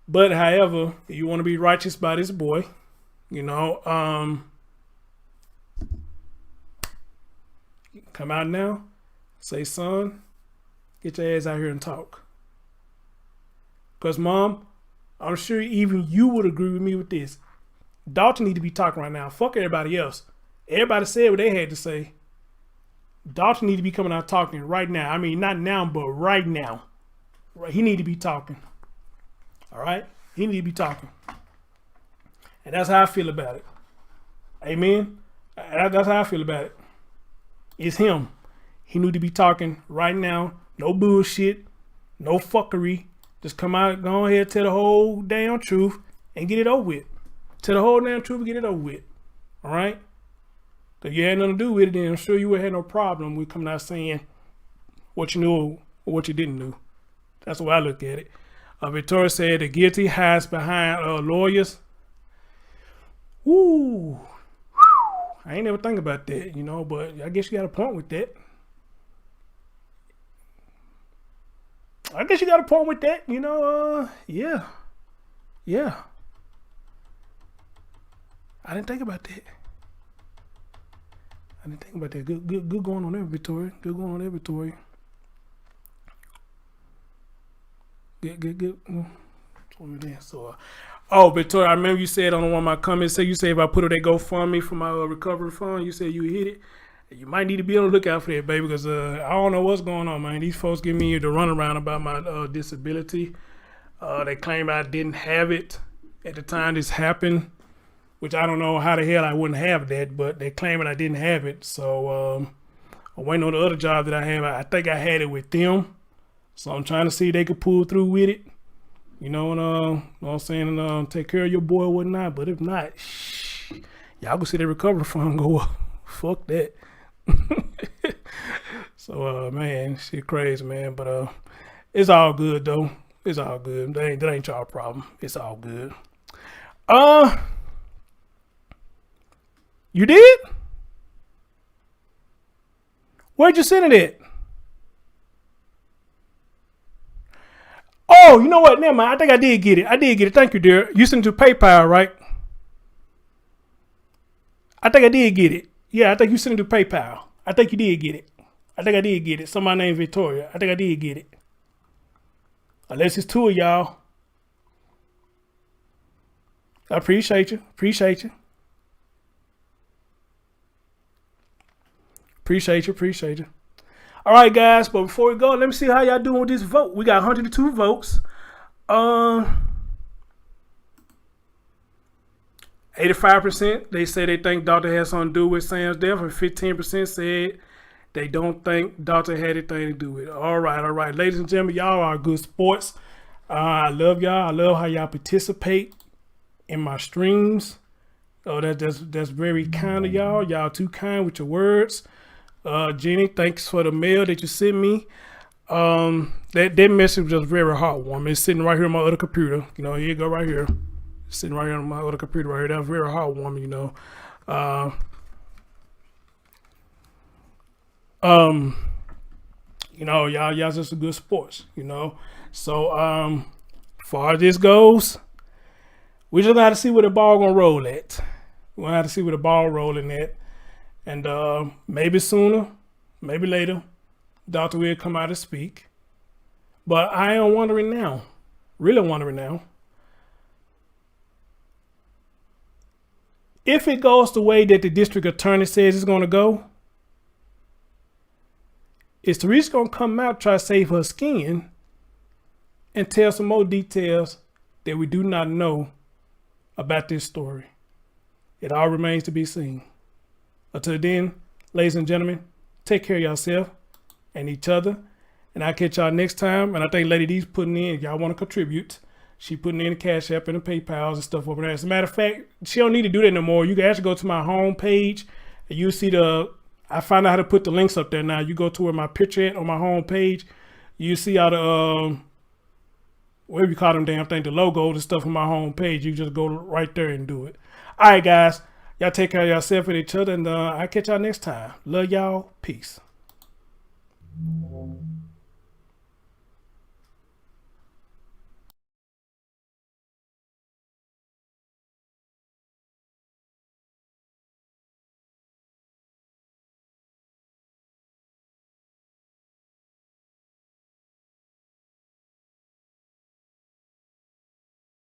But however, if you want to be righteous by this boy, you know, come out now, say, son, get your ass out here and talk. Because, Mom, I'm sure even you would agree with me with this. Dalton need to be talking right now. Fuck everybody else. Everybody said what they had to say. Dalton need to be coming out talking right now. I mean, not now, but right now. Right, he need to be talking. All right? He need to be talking. And that's how I feel about it. Amen? That's how I feel about it. It's him. He need to be talking right now. No bullshit. No fuckery. Just come out, go ahead, tell the whole damn truth and get it over with. Tell the whole damn truth and get it over with. All right? If you had nothing to do with it, then I'm sure you would have no problem with coming out saying what you knew or what you didn't know. That's the way I look at it. Victoria said the guilty hides behind lawyers. Woo. I ain't never think about that, you know, but I guess you got a point with that. I guess you got a point with that, you know, yeah. Yeah. I didn't think about that. Good going on there, Victoria. Good going on there, Victoria. Good. So, oh, Victoria, I remember you said on one of my comments, you said if I put up that GoFundMe for my recovery fund, you said you hit it. You might need to be on the lookout for that, baby, because I don't know what's going on, man. These folks give me the runaround about my disability. They claim I didn't have it at the time this happened, which I don't know how the hell I wouldn't have that, but they claiming I didn't have it. So I'm waiting on the other job that I have. I think I had it with them. So I'm trying to see if they could pull through with it. You know what I'm saying? Take care of your boy or whatnot. But if not, y'all go see the recovery fund go up. Fuck that. So man, shit crazy, man. But it's all good though. It's all good. That ain't y'all problem. It's all good. You did? Where'd you send it at? Oh, you know what? Never mind. I think I did get it. Thank you, dear. You sent it to PayPal, right? I think I did get it. Yeah, I think you sent it to PayPal. I think you did get it. I think I did get it. Somebody named Victoria. I think I did get it. Unless it's two of y'all. I appreciate you. Appreciate you. All right, guys. But before we go, let me see how y'all doing with this vote. We got 102 votes. 85% they say they think doctor had something to do with Sam's death, and 15% said they don't think doctor had anything to do with it. All right. Ladies and gentlemen, y'all are good sports. I love y'all. I love how y'all participate in my streams. Oh, that's very kind of y'all. Y'all too kind with your words. Jenny, thanks for the mail that you sent me. That message was very heartwarming. It's sitting right here on my other computer. You know, here you go right here. It's sitting right here on my other computer right here. That was very heartwarming, you know. You know, y'all just a good sports, you know. So far as this goes, we just got to see where the ball gonna roll at. We'll have to see where the ball rolling at. And maybe sooner, maybe later, Dr. will come out and speak. But I am wondering now, really wondering now, if it goes the way that the district attorney says it's going to go, is Theresa going to come out, try to save her skin, and tell some more details that we do not know about this story? It all remains to be seen. Until then, ladies and gentlemen, take care of yourself and each other. And I'll catch y'all next time. And I think Lady D's putting in, if y'all want to contribute, she putting in the Cash App and the PayPals and stuff over there. As a matter of fact, she don't need to do that no more. You can actually go to my home page and you'll see I found out how to put the links up there now. You go to where my picture at on my home page. You see all the, whatever you call them damn thing, the logos and stuff on my home page. You just go right there and do it. All right, guys. Y'all take care of yourself and each other. And I'll catch y'all next time. Love y'all. Peace.